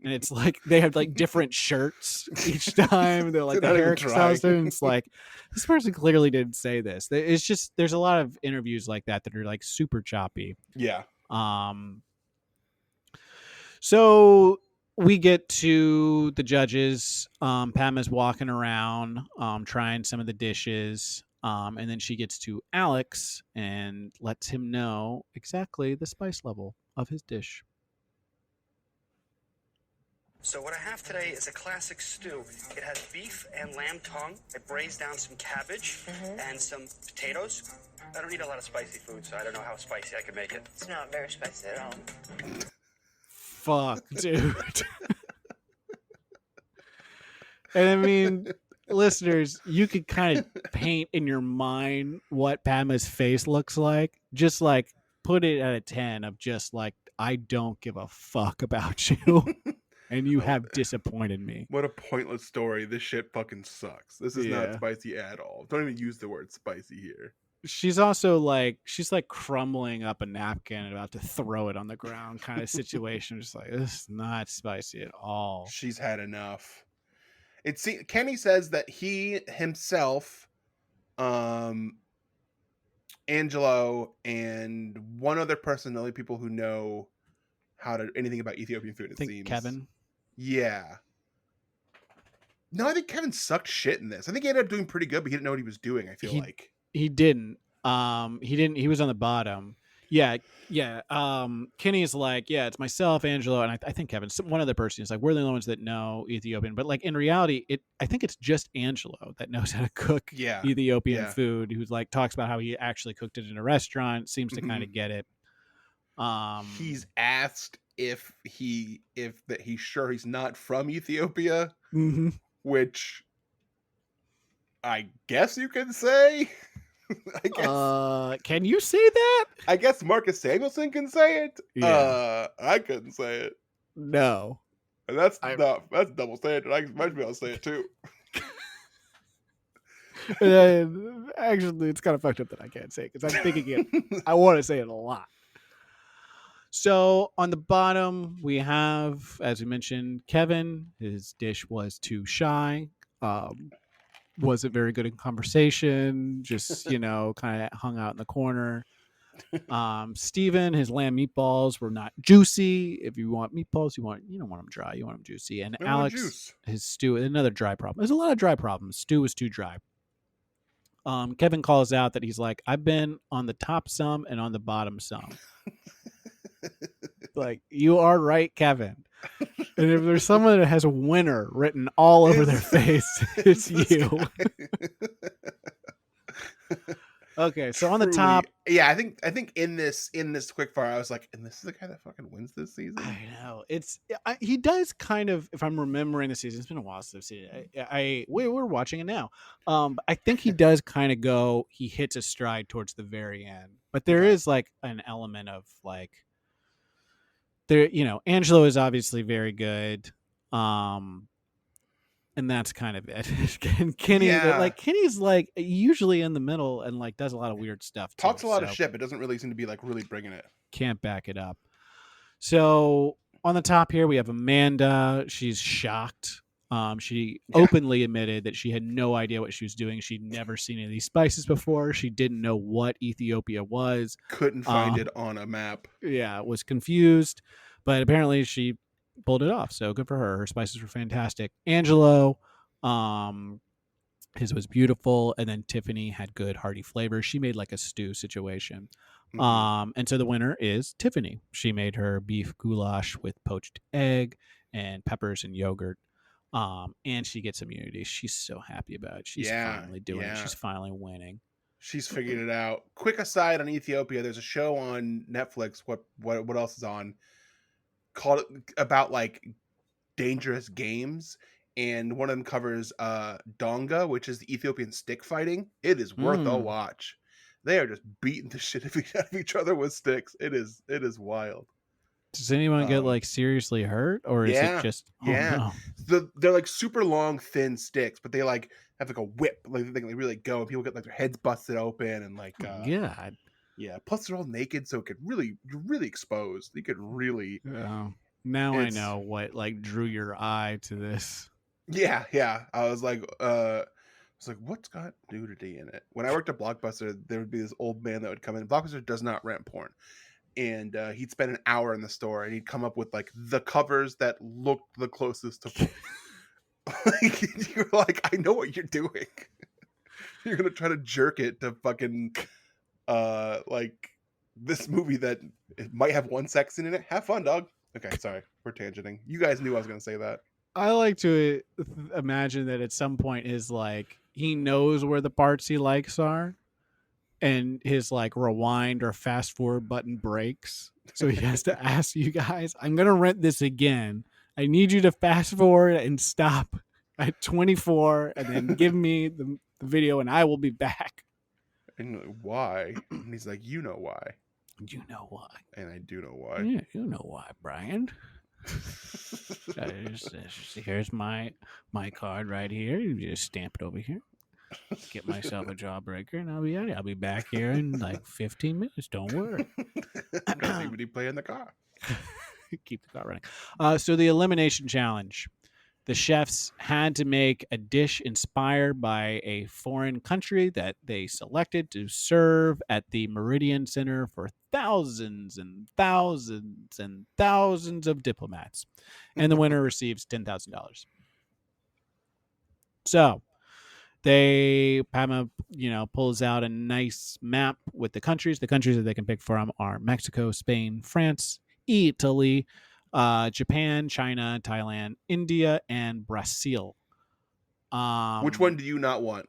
Speaker 3: And it's like they have like different shirts each time. They're like the hairstyles, and it's like, this person clearly didn't say this. It's just, there's a lot of interviews like that are like super choppy.
Speaker 2: Yeah.
Speaker 3: So we get to the judges. Pam is walking around, trying some of the dishes. And then she gets to Alex and lets him know exactly the spice level of his dish.
Speaker 4: So what I have today is a classic stew. It has beef and lamb tongue. I braised down some cabbage and some potatoes. I don't eat a lot of spicy food, so I don't know how spicy I can make it.
Speaker 5: It's not very spicy at all.
Speaker 3: Fuck, dude. And I mean, listeners, you could kind of paint in your mind what Pama's face looks like. Just like put it at a 10 of just like, I don't give a fuck about you. and you have disappointed me.
Speaker 2: What a pointless story. This shit fucking sucks. This is not spicy at all. Don't even use the word spicy here.
Speaker 3: She's also like, she's like crumbling up a napkin and about to throw it on the ground kind of situation. Just like, this is not spicy at all.
Speaker 2: She's had enough. Kenny says that he himself, Angelo, and one other person, the only people who know anything about Ethiopian food, it seems.
Speaker 3: Kevin?
Speaker 2: Yeah. No, I think Kevin sucked shit in this. I think he ended up doing pretty good, but he didn't know what he was doing, I feel like.
Speaker 3: He didn't. He was on the bottom. Yeah. Kenny's like, yeah, it's myself, Angelo, and I think Kevin, one other person is like, we're the only ones that know Ethiopian. But like in reality, I think it's just Angelo that knows how to cook Ethiopian food, who's like talks about how he actually cooked it in a restaurant, seems to kind of get it.
Speaker 2: He's asked if he's sure he's not from Ethiopia, which I guess you can say. I guess.
Speaker 3: Can you say that?
Speaker 2: I guess Marcus Samuelsson can say it.
Speaker 3: Yeah.
Speaker 2: I couldn't say it.
Speaker 3: No.
Speaker 2: And that's double standard. I might be able to say it too.
Speaker 3: Actually, it's kind of fucked up that I can't say it because I'm thinking it. I want to say it a lot. So on the bottom, we have, as we mentioned, Kevin. His dish was too shy. Wasn't very good in conversation. Just, kind of hung out in the corner. Steven, his lamb meatballs were not juicy. If you want meatballs, you don't want them dry. You want them juicy. And Alex, his stew, another dry problem. There's a lot of dry problems. Stew was too dry. Kevin calls out that he's like, I've been on the top some and on the bottom some. Like, you are right, Kevin. And if there's someone that has a winner written all over their face, it's you. Okay, so on the top,
Speaker 2: yeah, I think in this quickfire, I was like, and this is the guy that fucking wins this season.
Speaker 3: I know he does kind of. If I'm remembering the season, it's been a while since I've seen it. We're watching it now. I think he does kind of go. He hits a stride towards the very end, but there is like an element of like. There, Angelo is obviously very good. And that's kind of it. And Kenny, Kenny's like usually in the middle and like does a lot of weird stuff.
Speaker 2: Talks a lot of shit, but doesn't really seem to be like really bringing it.
Speaker 3: Can't back it up. So on the top here, we have Amanda. She's shocked. She openly admitted that she had no idea what she was doing. She'd never seen any of these spices before. She didn't know what Ethiopia was.
Speaker 2: Couldn't find it on a map.
Speaker 3: Yeah, was confused, but apparently she pulled it off. So good for her. Her spices were fantastic. Angelo, his was beautiful, and then Tiffany had good hearty flavors. She made like a stew situation. And so the winner is Tiffany. She made her beef goulash with poached egg and peppers and yogurt. And she gets immunity. She's so happy about it. She's finally doing it. She's finally winning.
Speaker 2: She's figured it out. Quick aside on Ethiopia, there's a show on Netflix. What else is on? Called about like dangerous games, and one of them covers Donga, which is the Ethiopian stick fighting. It is worth a watch. They are just beating the shit out of each other with sticks. It is wild.
Speaker 3: Does anyone get like seriously hurt, or is it just? No.
Speaker 2: They're like super long, thin sticks, but they like have like a whip, like they can really go. And people get like their heads busted open, and like yeah. Plus they're all naked, so you're really exposed. You could really.
Speaker 3: Now I know what like drew your eye to this.
Speaker 2: Yeah. I was like, what's got nudity in it? When I worked at Blockbuster, there would be this old man that would come in. Blockbuster does not rent porn. And he'd spend an hour in the store, and he'd come up with like the covers that looked the closest to porn. You're like, I know what you're doing. You're gonna try to jerk it to fucking like this movie that it might have one sex scene in it. Have fun, dog. Okay, sorry, we're tangenting. You guys knew I was gonna say that.
Speaker 3: I like to imagine that at some point is like he knows where the parts he likes are. And his like rewind or fast forward button breaks. So he has to ask you guys, I'm going to rent this again. I need you to fast forward and stop at 24 and then give me the video and I will be back.
Speaker 2: And why? And he's like, you know why.
Speaker 3: You know why.
Speaker 2: And I do know why.
Speaker 3: Yeah, you know why, Brian. Here's my card right here. You just stamp it over here. Get myself a jawbreaker, and I'll be back here in like 15 minutes. Don't worry.
Speaker 2: Doesn't even play in the car.
Speaker 3: Keep the car running. So the elimination challenge. The chefs had to make a dish inspired by a foreign country that they selected to serve at the Meridian Center for thousands and thousands and thousands of diplomats. And the winner receives $10,000. So Pama, pulls out a nice map with the countries. The countries that they can pick from are Mexico, Spain, France, Italy, Japan, China, Thailand, India, and Brazil.
Speaker 2: Which one do you not want?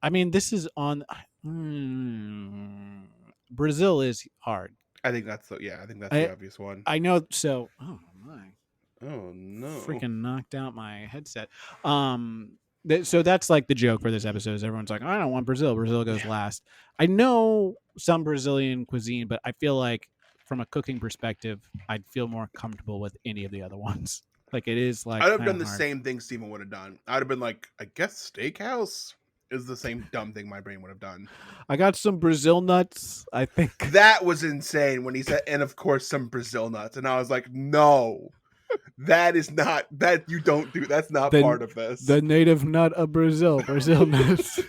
Speaker 3: I mean, this is on. Brazil is hard.
Speaker 2: I think that's the obvious one.
Speaker 3: I know. So, oh my.
Speaker 2: Oh no!
Speaker 3: Freaking knocked out my headset. So that's like the joke for this episode is everyone's like, I don't want Brazil. Brazil goes last. I know some Brazilian cuisine, but I feel like from a cooking perspective, I'd feel more comfortable with any of the other ones. Like it is like
Speaker 2: I'd have done the same thing Steven would have done. I'd have been like, I guess steakhouse is the same dumb thing my brain would have done.
Speaker 3: I got some Brazil nuts. I think
Speaker 2: that was insane when he said, and of course some Brazil nuts, and I was like, no. That is not that you don't do. That's not part of this.
Speaker 3: The native nut of Brazil nuts.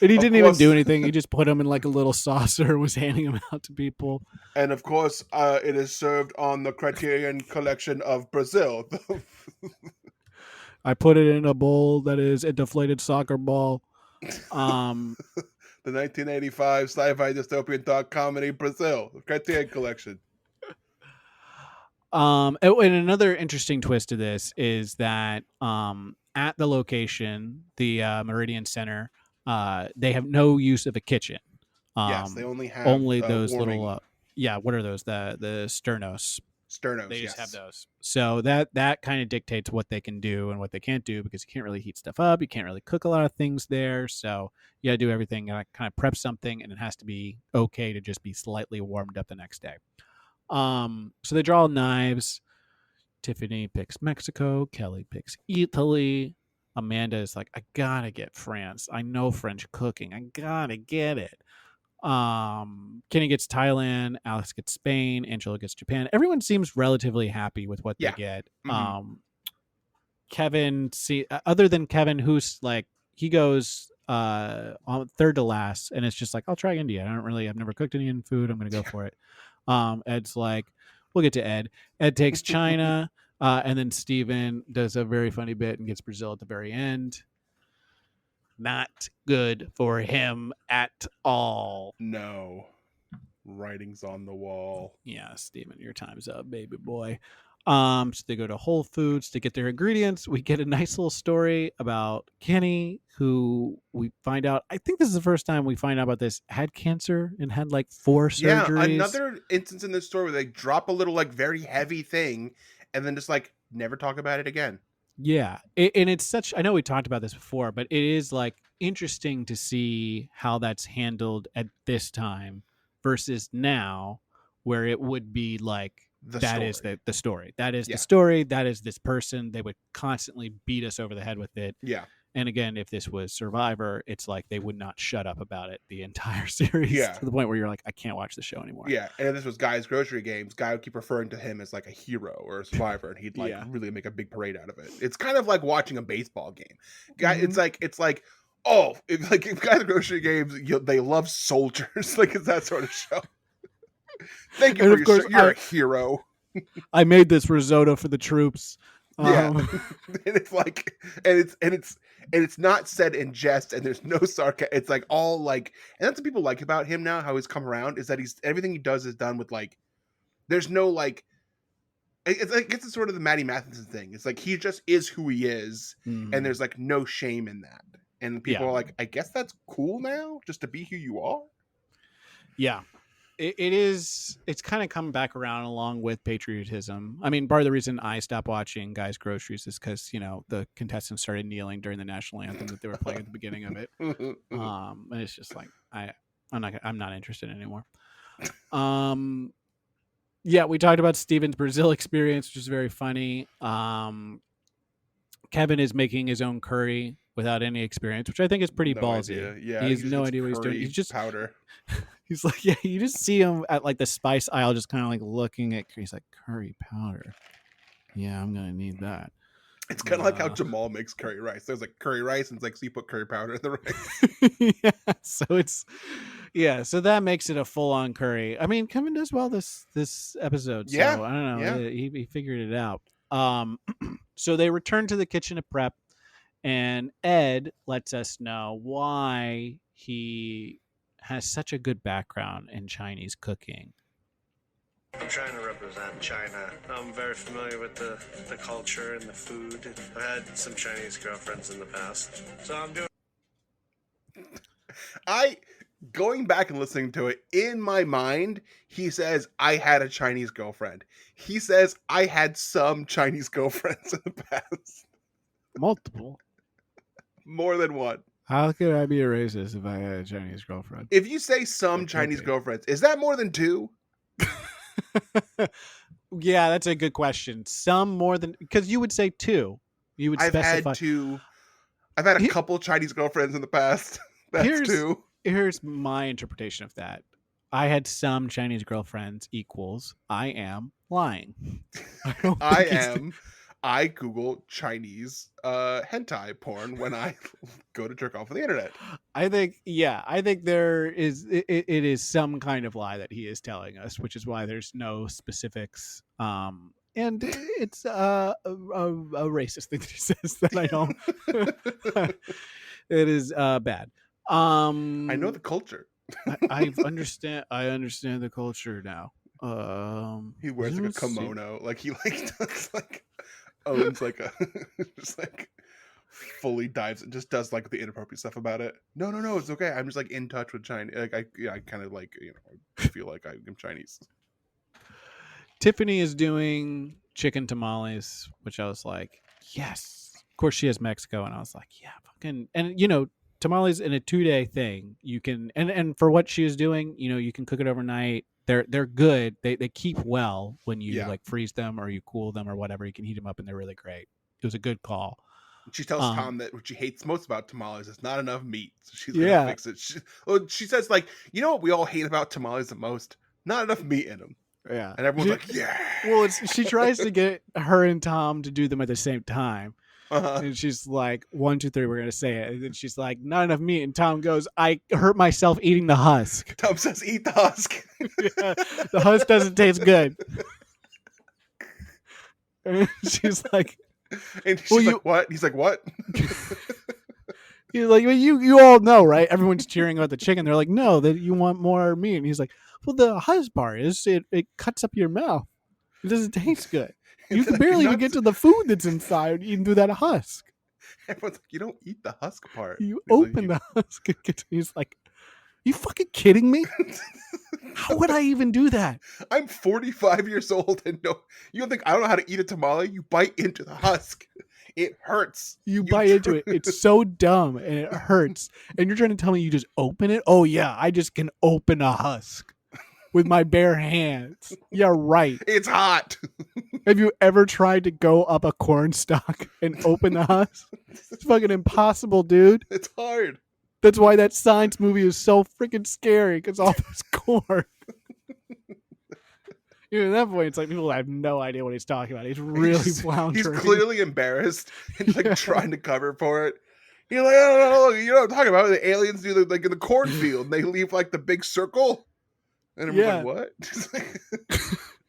Speaker 3: And he didn't even do anything. He just put them in like a little saucer and was handing them out to people.
Speaker 2: And of course, it is served on the Criterion Collection of Brazil.
Speaker 3: I put it in a bowl that is a deflated soccer ball.
Speaker 2: The 1985 sci-fi dystopian dark comedy Brazil, the Criterion Collection.
Speaker 3: And another interesting twist to this is that at the location, the Meridian Center, they have no use of a kitchen.
Speaker 2: Yes, they only have
Speaker 3: those
Speaker 2: warming.
Speaker 3: little. What are those? The sternos.
Speaker 2: They
Speaker 3: just have those. So that kind of dictates what they can do and what they can't do because you can't really heat stuff up. You can't really cook a lot of things there. So you got to do everything and kind of prep something, and it has to be okay to just be slightly warmed up the next day. So they draw knives. Tiffany picks Mexico. Kelly picks Italy. Amanda is like, I gotta get France. I know French cooking. I gotta get it. Kenny gets Thailand. Alex gets Spain. Angela gets Japan. Everyone seems relatively happy with what they get.
Speaker 2: Mm-hmm.
Speaker 3: Kevin, other than Kevin, who's like, he goes on third to last, and it's just like, I'll try India. I've never cooked Indian food. I'm gonna go for it. Ed's like, we'll get to Ed. Ed takes China, and then Steven does a very funny bit and gets Brazil at the very end. Not good for him at all.
Speaker 2: No. Writing's on the wall.
Speaker 3: Yeah, Steven, your time's up, baby boy. So they go to Whole Foods to get their ingredients. We get a nice little story about Kenny, who we find out, I think this is the first time we find out about this, had cancer and had like 4 surgeries.
Speaker 2: Yeah, another instance in this story where they drop a little like very heavy thing and then just like never talk about it again.
Speaker 3: Yeah. And it's such, I know we talked about this before, but it is like interesting to see how that's handled at this time versus now, where it would be like, that is the story. That is the story. That is this person. They would constantly beat us over the head with it.
Speaker 2: Yeah.
Speaker 3: And again, if this was Survivor, it's like they would not shut up about it the entire series to the point where you're like, I can't watch the show anymore.
Speaker 2: Yeah. And if this was Guy's Grocery Games, Guy would keep referring to him as like a hero or a survivor, and he'd like really make a big parade out of it. It's kind of like watching a baseball game. Guy, it's like, oh, if Guy's Grocery Games, they love soldiers. Like it's that sort of show. Thank you for you're a hero.
Speaker 3: I made this risotto for the troops.
Speaker 2: And it's like, and it's not said in jest, and there's no sarcasm. It's like all like, and that's what people like about him now. How he's come around is that everything he does is done with like, there's no like, it's like it's sort of the Maddie Matheson thing. It's like he just is who he is, and there's like no shame in that. And people are like, I guess that's cool now, just to be who you are.
Speaker 3: Yeah. It's kind of come back around along with patriotism. I mean, part of the reason I stopped watching Guys Groceries is because, the contestants started kneeling during the national anthem that they were playing at the beginning of it. And it's just like, I'm not interested anymore. Yeah, we talked about Steven's Brazil experience, which is very funny. Kevin is making his own curry without any experience, which I think is pretty
Speaker 2: No
Speaker 3: ballsy.
Speaker 2: idea. Yeah,
Speaker 3: he has
Speaker 2: just
Speaker 3: no
Speaker 2: gets
Speaker 3: idea what he's doing.
Speaker 2: curry
Speaker 3: He's just
Speaker 2: powder.
Speaker 3: He's like, yeah, you just see him at like the spice aisle, just kind of like looking at. He's like, curry powder. Yeah, I'm gonna need that.
Speaker 2: It's kind of like how Jamal makes curry rice. There's like curry rice, and it's like, so you put curry powder in the rice.
Speaker 3: So that makes it a full-on curry. I mean, Kevin does well this episode. So
Speaker 2: Yeah,
Speaker 3: I don't know.
Speaker 2: yeah.
Speaker 3: He figured it out. So they return to the kitchen to prep, and Ed lets us know why he has such a good background in Chinese cooking.
Speaker 5: I'm trying to represent China. I'm very familiar with the culture and the food. I've had some Chinese girlfriends in the past, so I'm doing.
Speaker 2: Going back and listening to it, in my mind, he says, I had a Chinese girlfriend. He says, I had some Chinese girlfriends in the past.
Speaker 3: Multiple.
Speaker 2: More than one.
Speaker 3: How could I be a racist if I had a Chinese girlfriend?
Speaker 2: If you say some Chinese girlfriends, is that more than two?
Speaker 3: Yeah, that's a good question. Some more than, because you would say two. You would specify.
Speaker 2: I've had a couple Chinese girlfriends in the past. That's two.
Speaker 3: Here's my interpretation of that. I had some Chinese girlfriends equals I am lying.
Speaker 2: I Google Chinese hentai porn when I go to jerk off on the internet.
Speaker 3: I think there is it is some kind of lie that he is telling us, which is why there's no specifics. And it's a racist thing that he says that I don't. It is bad. I
Speaker 2: know the culture.
Speaker 3: I understand the culture now.
Speaker 2: He wears like a kimono, like he does like owns like a just like fully dives and just does like the inappropriate stuff about it. No, it's okay. I'm just like in touch with China. Like I kind of like, I feel like I'm Chinese.
Speaker 3: Tiffany is doing chicken tamales, which I was like, yes. Of course, she has Mexico, and I was like, yeah, fucking. And tamales in a 2-day thing. You can and for what she was doing, you can cook it overnight. They're good. They keep well when you like freeze them or you cool them or whatever. You can heat them up and they're really great. It was a good call.
Speaker 2: She tells Tom that what she hates most about tamales is not enough meat. So she's gonna fix it. She says like, what we all hate about tamales the most? Not enough meat in them.
Speaker 3: Yeah.
Speaker 2: And everyone's like, yeah.
Speaker 3: Well, she tries to get her and Tom to do them at the same time. Uh-huh. And she's like, 1, 2, 3, we're going to say it. And then she's like, not enough meat. And Tom goes, I hurt myself eating the husk.
Speaker 2: Tom says, eat the husk.
Speaker 3: Yeah, the husk doesn't taste good. And she's like,
Speaker 2: and she's like, what? He's like, what?
Speaker 3: He's like, well, you all know, right? Everyone's cheering about the chicken. They're like, no, that you want more meat. And he's like, well, the husk part is it cuts up your mouth. It doesn't taste good. You can barely even get to the food that's inside eating through that husk.
Speaker 2: Everyone's like, you don't eat the husk part.
Speaker 3: You open the husk and get to, he's like, you fucking kidding me? How would I even do that?
Speaker 2: I'm 45 years old and you don't think I don't know how to eat a tamale? You bite into the husk. It hurts.
Speaker 3: You bite into it. It's so dumb and it hurts. And you're trying to tell me you just open it? Oh yeah, I just can open a husk with my bare hands. Yeah, right.
Speaker 2: It's hot.
Speaker 3: Have you ever tried to go up a corn stalk and open the husk? It's fucking impossible, dude.
Speaker 2: It's hard.
Speaker 3: That's why that science movie is so freaking scary, because all this corn. At that point, it's like people have no idea what he's talking about. He's really floundering.
Speaker 2: He's clearly embarrassed and like trying to cover for it. He's like, oh, you know what I'm talking about? The aliens do like in the cornfield and they leave like the big circle. And everyone's like, what?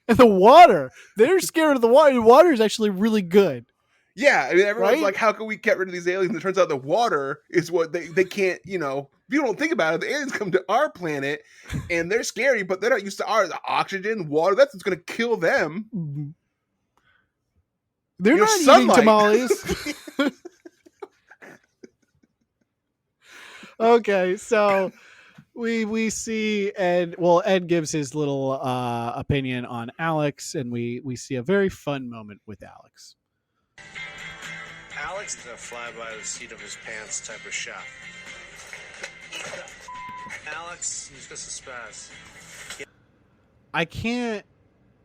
Speaker 3: And the water. They're scared of the water. The water is actually really good.
Speaker 2: Yeah. I mean, everyone's like, how can we get rid of these aliens? And it turns out the water is what they can't, if you don't think about it, the aliens come to our planet and they're scary, but they're not used to the oxygen, water. That's what's going to kill them.
Speaker 3: They're not sunlight. Eating tamales. Okay, so we see Ed. Well, Ed gives his little opinion on Alex, and we see a very fun moment with Alex.
Speaker 5: Alex is a fly by the seat of his pants type of chef. Alex, he's just a spaz.
Speaker 3: I can't.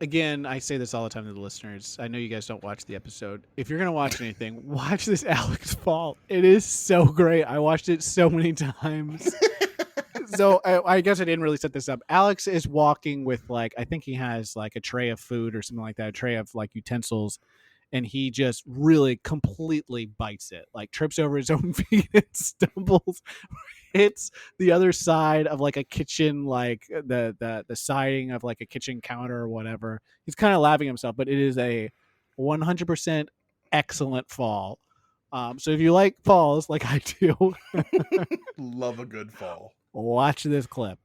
Speaker 3: Again, I say this all the time to the listeners. I know you guys don't watch the episode. If you're gonna watch anything, watch this Alex fall. It is so great. I watched it so many times. So I guess I didn't really set this up. Alex is walking with I think he has a tray of food or something like that, a tray of utensils, and he just really completely bites it, trips over his own feet and stumbles, hits the other side of a kitchen, the siding of a kitchen counter or whatever. He's kind of laughing himself, but it is a 100% excellent fall. So if you like falls like I do,
Speaker 2: Love a good fall.
Speaker 3: watch this clip.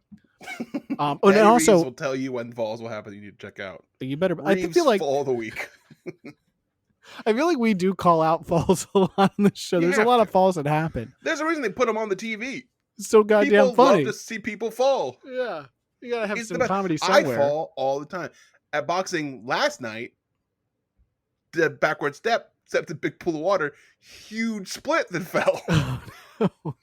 Speaker 2: And
Speaker 3: and also
Speaker 2: Reeves will tell you when falls will happen. You need to check out.
Speaker 3: You better.
Speaker 2: Reeves
Speaker 3: I feel like
Speaker 2: fall of the week.
Speaker 3: I feel like we do call out falls a lot on the show. There's a lot of falls that happen.
Speaker 2: There's a reason they put them on the TV.
Speaker 3: It's so goddamn
Speaker 2: People
Speaker 3: funny.
Speaker 2: love to see people fall.
Speaker 3: Yeah, you gotta have
Speaker 2: It's
Speaker 3: some
Speaker 2: the best.
Speaker 3: comedy somewhere.
Speaker 2: I fall all the time. At boxing last night, the backward step, stepped a big pool of water, huge split that fell.
Speaker 3: Oh, no.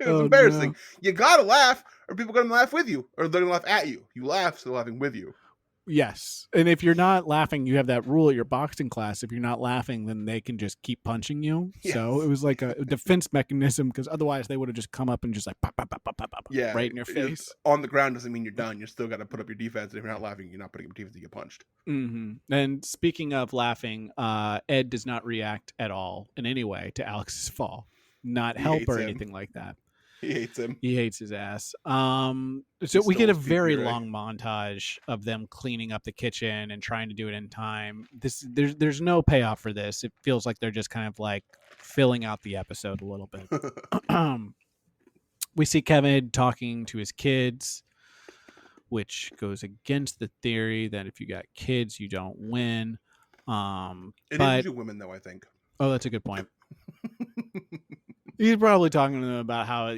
Speaker 2: It was embarrassing. No. You gotta laugh, or people are gonna laugh with you, or they're gonna laugh at you. You laugh, so they're laughing with you.
Speaker 3: Yes, and if you're not laughing, you have that rule at your boxing class. If you're not laughing, then they can just keep punching you. Yes. So it was like a defense mechanism, because otherwise they would have just come up and just pop, pop, pop, pop, pop, pop,
Speaker 2: yeah,
Speaker 3: right in your face.
Speaker 2: On the ground doesn't mean you're done. You still got to put up your defense. And if you're not laughing, you're not putting up defense to get punched.
Speaker 3: Mm-hmm. And speaking of laughing, Ed does not react at all in any way to Alex's fall. Not help or anything like that.
Speaker 2: He hates him.
Speaker 3: He hates his ass. So we get a very long montage of them cleaning up the kitchen and trying to do it in time. There's no payoff for this. It feels like they're just kind of filling out the episode a little bit. We see Kevin talking to his kids, which goes against the theory that if you got kids, you don't win.
Speaker 2: It is usually women, though, I think.
Speaker 3: Oh, that's a good point. He's probably talking to them about how,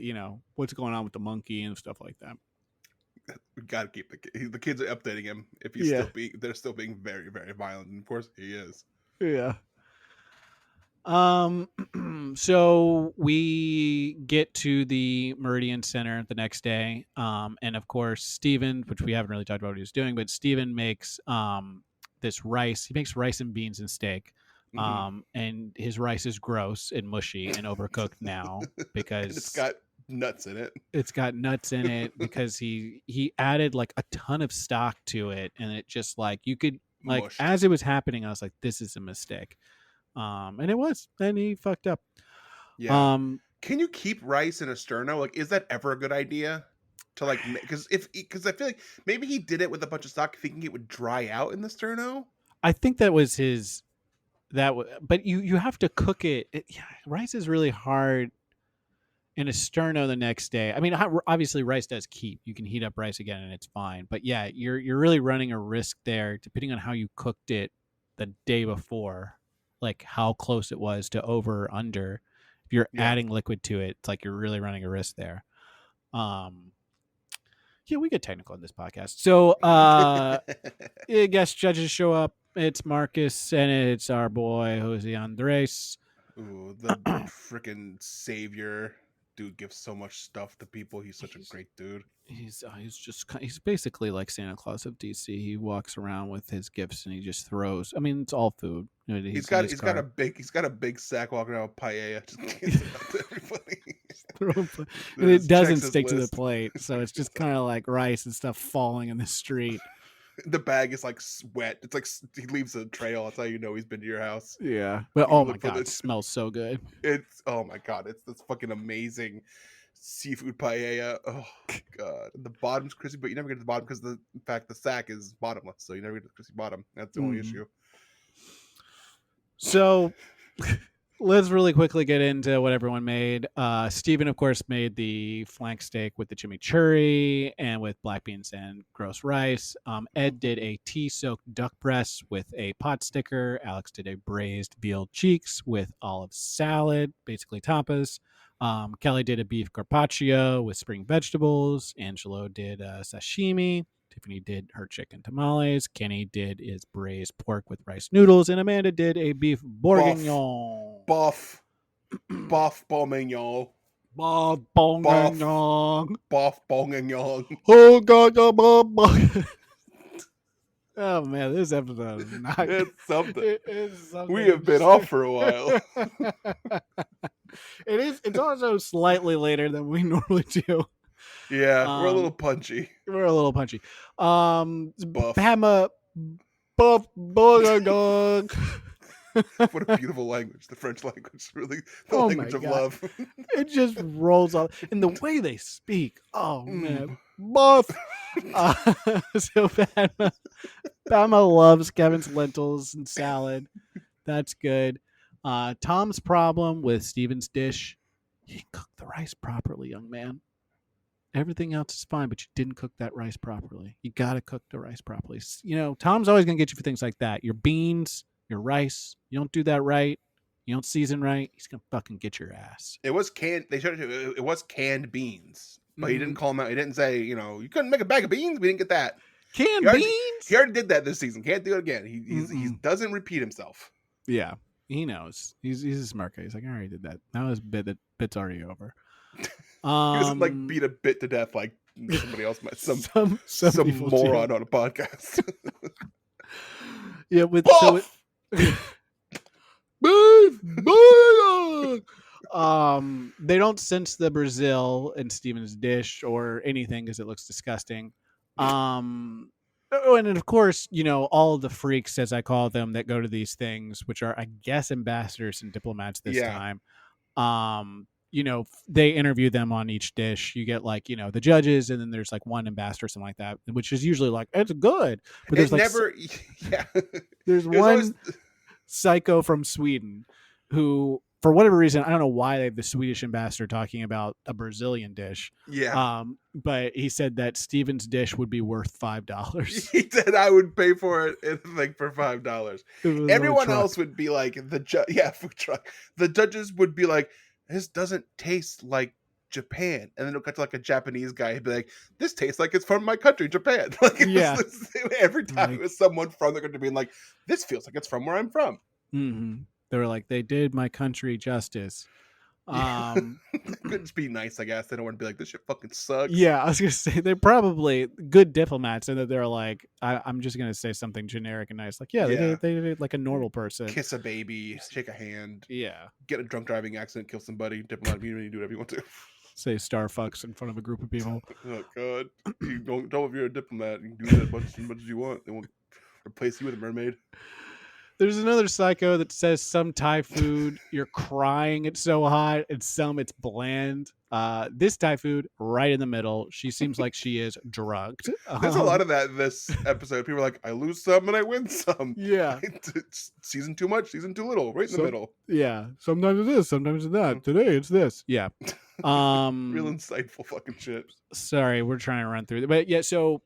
Speaker 3: what's going on with the monkey and stuff like that.
Speaker 2: We got to keep the kids are updating him. If he's they're still being very, very violent. And of course he is.
Speaker 3: Yeah. So we get to the Meridian Center the next day. And of course, Steven, which we haven't really talked about what he was doing, but Steven makes, this rice. He makes rice and beans and steak. And his rice is gross and mushy and overcooked now because
Speaker 2: it's got nuts in it.
Speaker 3: It's got nuts in it because he added a ton of stock to it, and it just you could mushed. As it was happening, I was like, this is a mistake. And it was, and he fucked up.
Speaker 2: Yeah. Can you keep rice in a sterno? Is that ever a good idea? To because I feel like maybe he did it with a bunch of stock thinking it would dry out in the sterno.
Speaker 3: I think that was his. But you have to cook it. Rice is really hard in a sterno the next day. I mean, obviously rice does keep. You can heat up rice again and it's fine. But yeah, you're really running a risk there, depending on how you cooked it the day before, how close it was to over or under. If you're adding liquid to it, it's you're really running a risk there. Yeah, we get technical in this podcast. So guest judges show up. It's Marcus and it's our boy Jose Andres.
Speaker 2: Ooh, the freaking savior dude gives so much stuff to people. He's such a great dude.
Speaker 3: He's basically like Santa Claus of DC. He walks around with his gifts and he just throws. I mean, it's all food. He's got
Speaker 2: a big sack walking around with paella. Just gives it out to everybody.
Speaker 3: And it doesn't stick to the plate, so it's just kind of rice and stuff falling in the street.
Speaker 2: The bag is wet. It's he leaves a trail. That's how you know he's been to your house.
Speaker 3: Yeah, but oh my god, it smells so good.
Speaker 2: It's this fucking amazing seafood paella. Oh god, the bottom's crispy, but you never get to the bottom because in fact the sack is bottomless, so you never get to the crispy bottom. That's the only issue.
Speaker 3: So let's really quickly get into what everyone made. Steven, of course, made the flank steak with the chimichurri and with black beans and gross rice. Ed did a tea-soaked duck breast with a pot sticker. Alex did a braised veal cheeks with olive salad, basically tapas. Kelly did a beef carpaccio with spring vegetables. Angelo did sashimi. Tiffany did her chicken tamales. Kenny did his braised pork with rice noodles. And Amanda did a beef bourguignon.
Speaker 2: Buff bourguignon.
Speaker 3: Bob Bong
Speaker 2: Boff.
Speaker 3: and Yong.
Speaker 2: Boff Bong and Yong.
Speaker 3: Oh God, Bob Bong. Oh man, this episode is not.
Speaker 2: It's something.
Speaker 3: It is something.
Speaker 2: We have been off for a while.
Speaker 3: It is. It's also slightly later than we normally do.
Speaker 2: Yeah, we're a little punchy.
Speaker 3: We're a little punchy.
Speaker 2: Buff.
Speaker 3: Pama, Buff, Bogagog.
Speaker 2: What a beautiful language. The French language. Really the
Speaker 3: Oh
Speaker 2: language
Speaker 3: my
Speaker 2: of
Speaker 3: God.
Speaker 2: love.
Speaker 3: It just rolls off. And the way they speak. Oh, man. Buff. So Pama loves Kevin's lentils and salad. That's good. Tom's problem with Steven's dish. You didn't cook the rice properly, young man. Everything else is fine, but you didn't cook that rice properly. You got to cook the rice properly. You know, Tom's always going to get you for things like that. Your beans, your rice, you don't do that right. You don't season right. He's going to fucking get your ass.
Speaker 2: It was canned. They showed it was canned beans, but he didn't call them out. He didn't say, you couldn't make a bag of beans. We didn't get that.
Speaker 3: Canned
Speaker 2: He already-
Speaker 3: beans?
Speaker 2: He already did that this season. Can't do it again. He doesn't repeat himself.
Speaker 3: Yeah, he knows. He's a smart guy. He's like, I already did that. Now his bit's already over.
Speaker 2: He doesn't beat a bit to death like somebody else might. Some
Speaker 3: people
Speaker 2: moron
Speaker 3: do.
Speaker 2: on a podcast.
Speaker 3: Yeah, with
Speaker 2: Buff!
Speaker 3: they don't sense the Brazil in Steven's dish or anything because it looks disgusting. And of course, all of the freaks, as I call them, that go to these things, which are, I guess, ambassadors and diplomats this time. They interview them on each dish. You get the judges, and then there's one ambassador or something like that, which is usually it's good. But there's there's one
Speaker 2: always
Speaker 3: psycho from Sweden who, for whatever reason, I don't know why they have the Swedish ambassador talking about a Brazilian dish.
Speaker 2: Yeah.
Speaker 3: But he said that Steven's dish would be worth $5.
Speaker 2: He said I would pay for it for $5. Everyone else would be like food truck. The judges would be like, this doesn't taste like Japan, and then it'll cut to a Japanese guy. He'd be like, "This tastes like it's from my country, Japan." Every time it was someone from the country being like, "This feels like it's from where I'm from."
Speaker 3: Mm-hmm. They were like, "They did my country justice."
Speaker 2: Couldn't just be nice, I guess. They don't want to be like, "This shit fucking sucks."
Speaker 3: Yeah, I was gonna say they're probably good diplomats, and that they're like, I'm just gonna say something generic and nice, they did like a normal person.
Speaker 2: Kiss a baby, shake a hand,
Speaker 3: get
Speaker 2: a drunk driving accident, kill somebody, diplomatic immunity, do whatever you want to.
Speaker 3: Say star fucks in front of a group of people.
Speaker 2: Oh God! You don't tell if you're a diplomat. You can do that as much as you want. They won't replace you with a mermaid.
Speaker 3: There's another psycho that says some Thai food, you're crying, it's so hot, and some it's bland. This Thai food, right in the middle. She seems like she is drugged.
Speaker 2: There's a lot of that in this episode. People are like, I lose some and I win some.
Speaker 3: Yeah.
Speaker 2: It's season too much, season too little, right in the middle.
Speaker 3: Yeah. Sometimes it's this, sometimes it's that. Today it's this. Yeah.
Speaker 2: Real insightful fucking shit.
Speaker 3: Sorry, we're trying to run through it. But yeah, so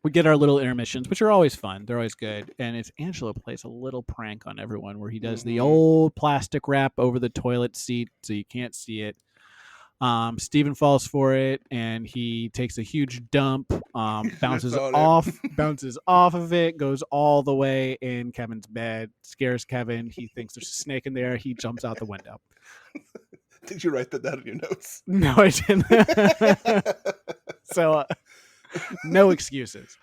Speaker 3: we get our little intermissions, which are always fun. They're always good. And it's Angelo plays a little prank on everyone where he does the old plastic wrap over the toilet seat so you can't see it. Steven falls for it and he takes a huge dump, bounces off of it, goes all the way in Kevin's bed, scares Kevin. He thinks there's a snake in there. He jumps out the window.
Speaker 2: Did you write that down in your notes?
Speaker 3: No, I didn't. So, no excuses.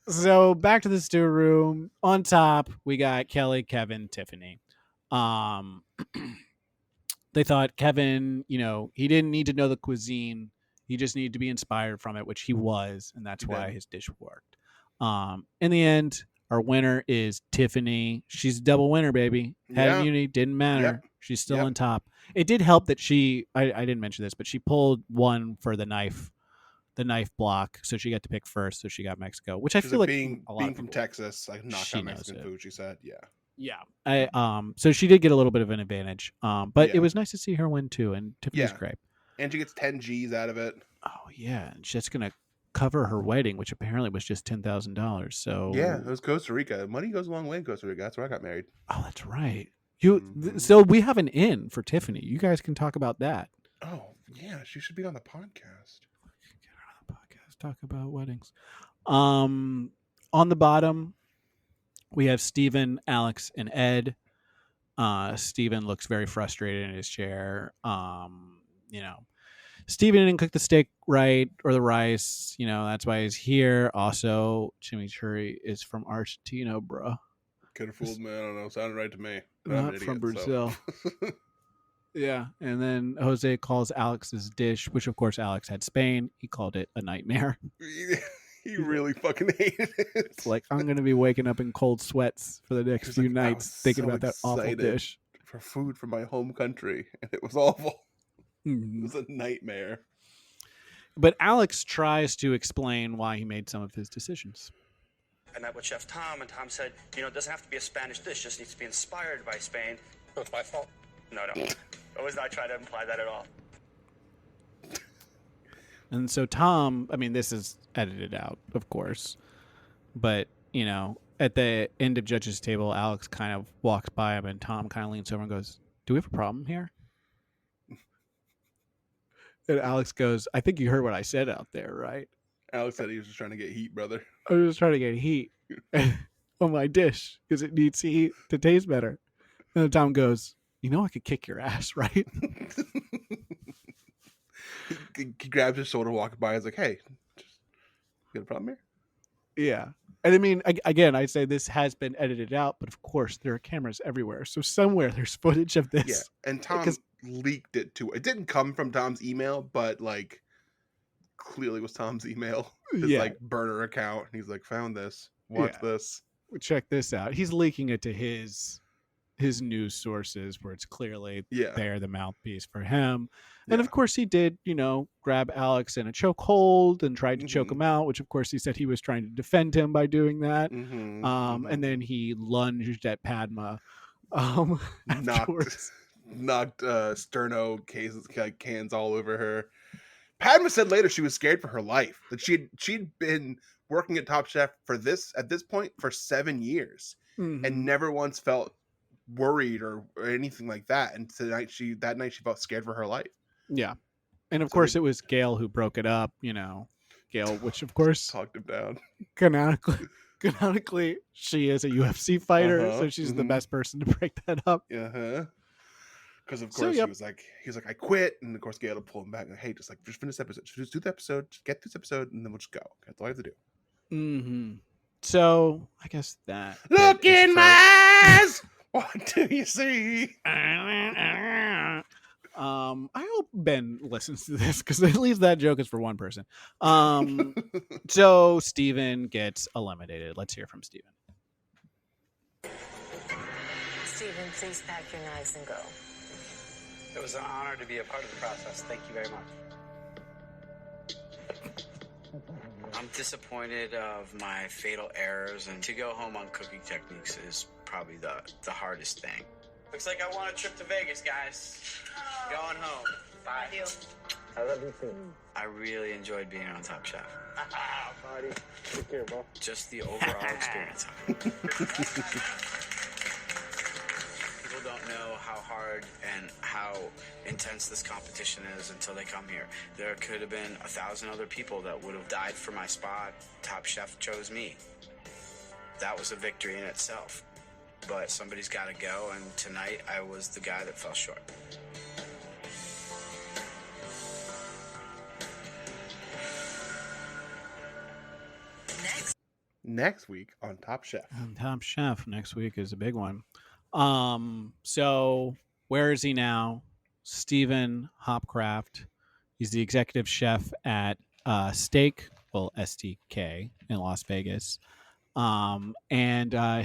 Speaker 3: So back to the stew room. On top, we got Kelly, Kevin, Tiffany. They thought Kevin, he didn't need to know the cuisine. He just needed to be inspired from it, which he was, and that's why his dish worked. In the end, our winner is Tiffany. She's a double winner, baby. Had immunity, didn't matter.
Speaker 2: Yep.
Speaker 3: She's still on top. It did help that I didn't mention this, but she pulled one for the knife block, so she got to pick first, so she got Mexico, which I feel like
Speaker 2: being from Texas, I knocked out Mexican food, she said.
Speaker 3: Yeah. So she did get a little bit of an advantage. But it was nice to see her win too, and Tiffany's great.
Speaker 2: And she gets 10 G's out of it.
Speaker 3: Oh yeah, and she's gonna cover her wedding, which apparently was just $10,000. So
Speaker 2: yeah, it was Costa Rica. Money goes a long way in Costa Rica. That's where I got married.
Speaker 3: Oh, that's right. So we have an in for Tiffany. You guys can talk about that.
Speaker 2: Oh yeah, she should be on the podcast.
Speaker 3: Get her on the podcast. Talk about weddings. On the bottom, we have Steven, Alex, and Ed. Steven looks very frustrated in his chair. Steven didn't cook the steak right or the rice. That's why he's here. Also, chimichurri is from Argentina, bro.
Speaker 2: Could have fooled me. I don't know. Sounded right to me. But
Speaker 3: Not from Brazil. So. Yeah. And then Jose calls Alex's dish, which of course Alex had Spain. He called it a nightmare.
Speaker 2: He really fucking hated it.
Speaker 3: It's like, I'm going to be waking up in cold sweats for the next few nights thinking about that awful dish.
Speaker 2: For food from my home country. And it was awful.
Speaker 3: Mm-hmm.
Speaker 2: It was a nightmare.
Speaker 3: But Alex tries to explain why he made some of his decisions.
Speaker 4: I met with Chef Tom, and Tom said, it doesn't have to be a Spanish dish, just needs to be inspired by Spain. So it's my fault? No. I was not trying to imply that at all.
Speaker 3: And so Tom, this is edited out, of course. But, at the end of Judge's table, Alex kind of walks by him, and Tom kind of leans over and goes, "Do we have a problem here?" And Alex goes, "I think you heard what I said out there, right?"
Speaker 2: Alex said he was just trying to get heat, brother.
Speaker 3: I was just trying to get heat on my dish because it needs heat to taste better. And then Tom goes, "I could kick your ass, right?"
Speaker 2: He grabs his shoulder, walking by. He's like, "Hey, you got a problem here?"
Speaker 3: Yeah. And again, I say this has been edited out, but of course there are cameras everywhere. So somewhere there's footage of this.
Speaker 2: Yeah. And Tom leaked it too. It didn't come from Tom's email, but clearly was Tom's email. His burner account. And he's like, "Found this. Watch this.
Speaker 3: Check this out." He's leaking it to his news sources where it's clearly they're the mouthpiece for him. And of course he did, grab Alex in a chokehold and tried to choke him out, which of course he said he was trying to defend him by doing that. And then he lunged at Padma.
Speaker 2: Knocked sterno cans all over her. Padma said later she was scared for her life. That she'd been working at Top Chef at this point for 7 years and never once felt worried or anything like that. And that night she felt scared for her life.
Speaker 3: Yeah. And of course it was Gail who broke it up, Gail, which of course
Speaker 2: talked him down.
Speaker 3: Canonically she is a UFC fighter, so she's the best person to break that up.
Speaker 2: Because of course he was like, "I quit," and of course Gail will pull him back and, "Hey, just finish this episode. Just do the episode, just get this episode, and then we'll just go. That's all I have to do."
Speaker 3: So I guess that
Speaker 2: look in my eyes. What do you see?
Speaker 3: I hope Ben listens to this because at least that joke is for one person. So Steven gets eliminated. Let's hear from Steven.
Speaker 6: Steven, please pack your knives and go.
Speaker 4: It was an honor to be a part of the process. Thank you very much. I'm disappointed of my fatal errors, and to go home on cooking techniques is probably the hardest thing. Looks like I want a trip to Vegas, guys. Going home. Bye.
Speaker 5: I love you too.
Speaker 4: I really enjoyed being on Top Chef.
Speaker 5: Buddy, take care, bro.
Speaker 4: Just the overall experience. People don't know how hard and how intense this competition is until they come here. There could have been 1,000 other people that would have died for my spot. Top Chef chose me. That was a victory in itself. But somebody's got to go, and tonight I was the guy that fell short.
Speaker 2: Next week on Top Chef.
Speaker 3: Top Chef next week is a big one. So where is he now? Steven Hopcraft. He's the executive chef at Steak, STK in Las Vegas. And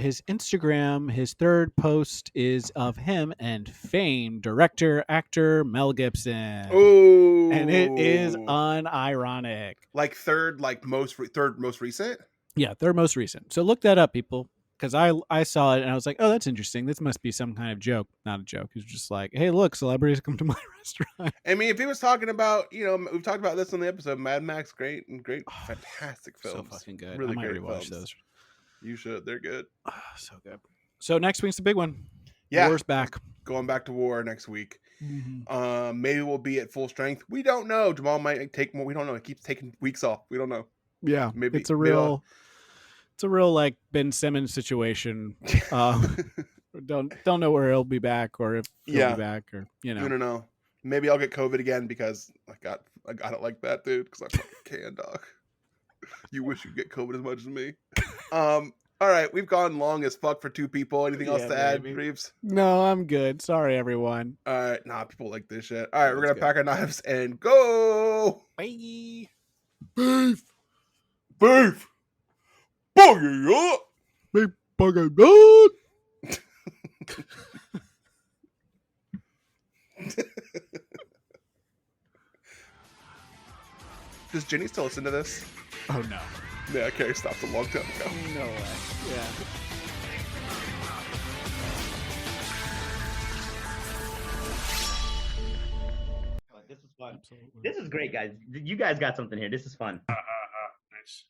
Speaker 3: his Instagram, his third post is of him and famed director, actor Mel Gibson.
Speaker 2: Ooh.
Speaker 3: And it is unironic.
Speaker 2: Third most recent?
Speaker 3: Yeah, third most recent. So look that up, people. Because I saw it and I was like, oh, that's interesting. This must be some kind of joke. Not a joke. It's just like, hey, look, celebrities come to my restaurant.
Speaker 2: I mean, if he was talking about, we've talked about this on the episode, Mad Max, great, fantastic films.
Speaker 3: So fucking good.
Speaker 2: Really
Speaker 3: I might
Speaker 2: great
Speaker 3: rewatch
Speaker 2: films.
Speaker 3: those.
Speaker 2: You should. They're good.
Speaker 3: So good. So next week's the big one.
Speaker 2: Yeah.
Speaker 3: War's back.
Speaker 2: Going back to war next week.
Speaker 3: Mm-hmm.
Speaker 2: Maybe we'll be at full strength. We don't know. Jamal might take more. We don't know. He keeps taking weeks off. We don't know.
Speaker 3: Yeah.
Speaker 2: Maybe
Speaker 3: it's a real like Ben Simmons situation Don't know where he'll be back or if he'll be back or
Speaker 2: You don't know. Maybe I'll get COVID again because I got it like that, dude. Because I fucking can, dog. You wish you'd get COVID as much as me. All right, we've gone long as fuck for two people. Anything else to add, Reeves?
Speaker 3: No, I'm good. Sorry, everyone.
Speaker 2: All right, nah, people like this shit. All right, we're gonna pack our knives and go.
Speaker 3: Bye.
Speaker 2: Beef, beef, boogie up.
Speaker 3: Beef, boogie up.
Speaker 2: Does Jenny still listen to this?
Speaker 3: Oh no.
Speaker 2: Yeah, Carrie stopped a long time ago.
Speaker 3: No way. Yeah.
Speaker 7: This was fun.
Speaker 3: Absolutely.
Speaker 7: This is great, guys. You guys got something here. This is fun.
Speaker 1: Nice.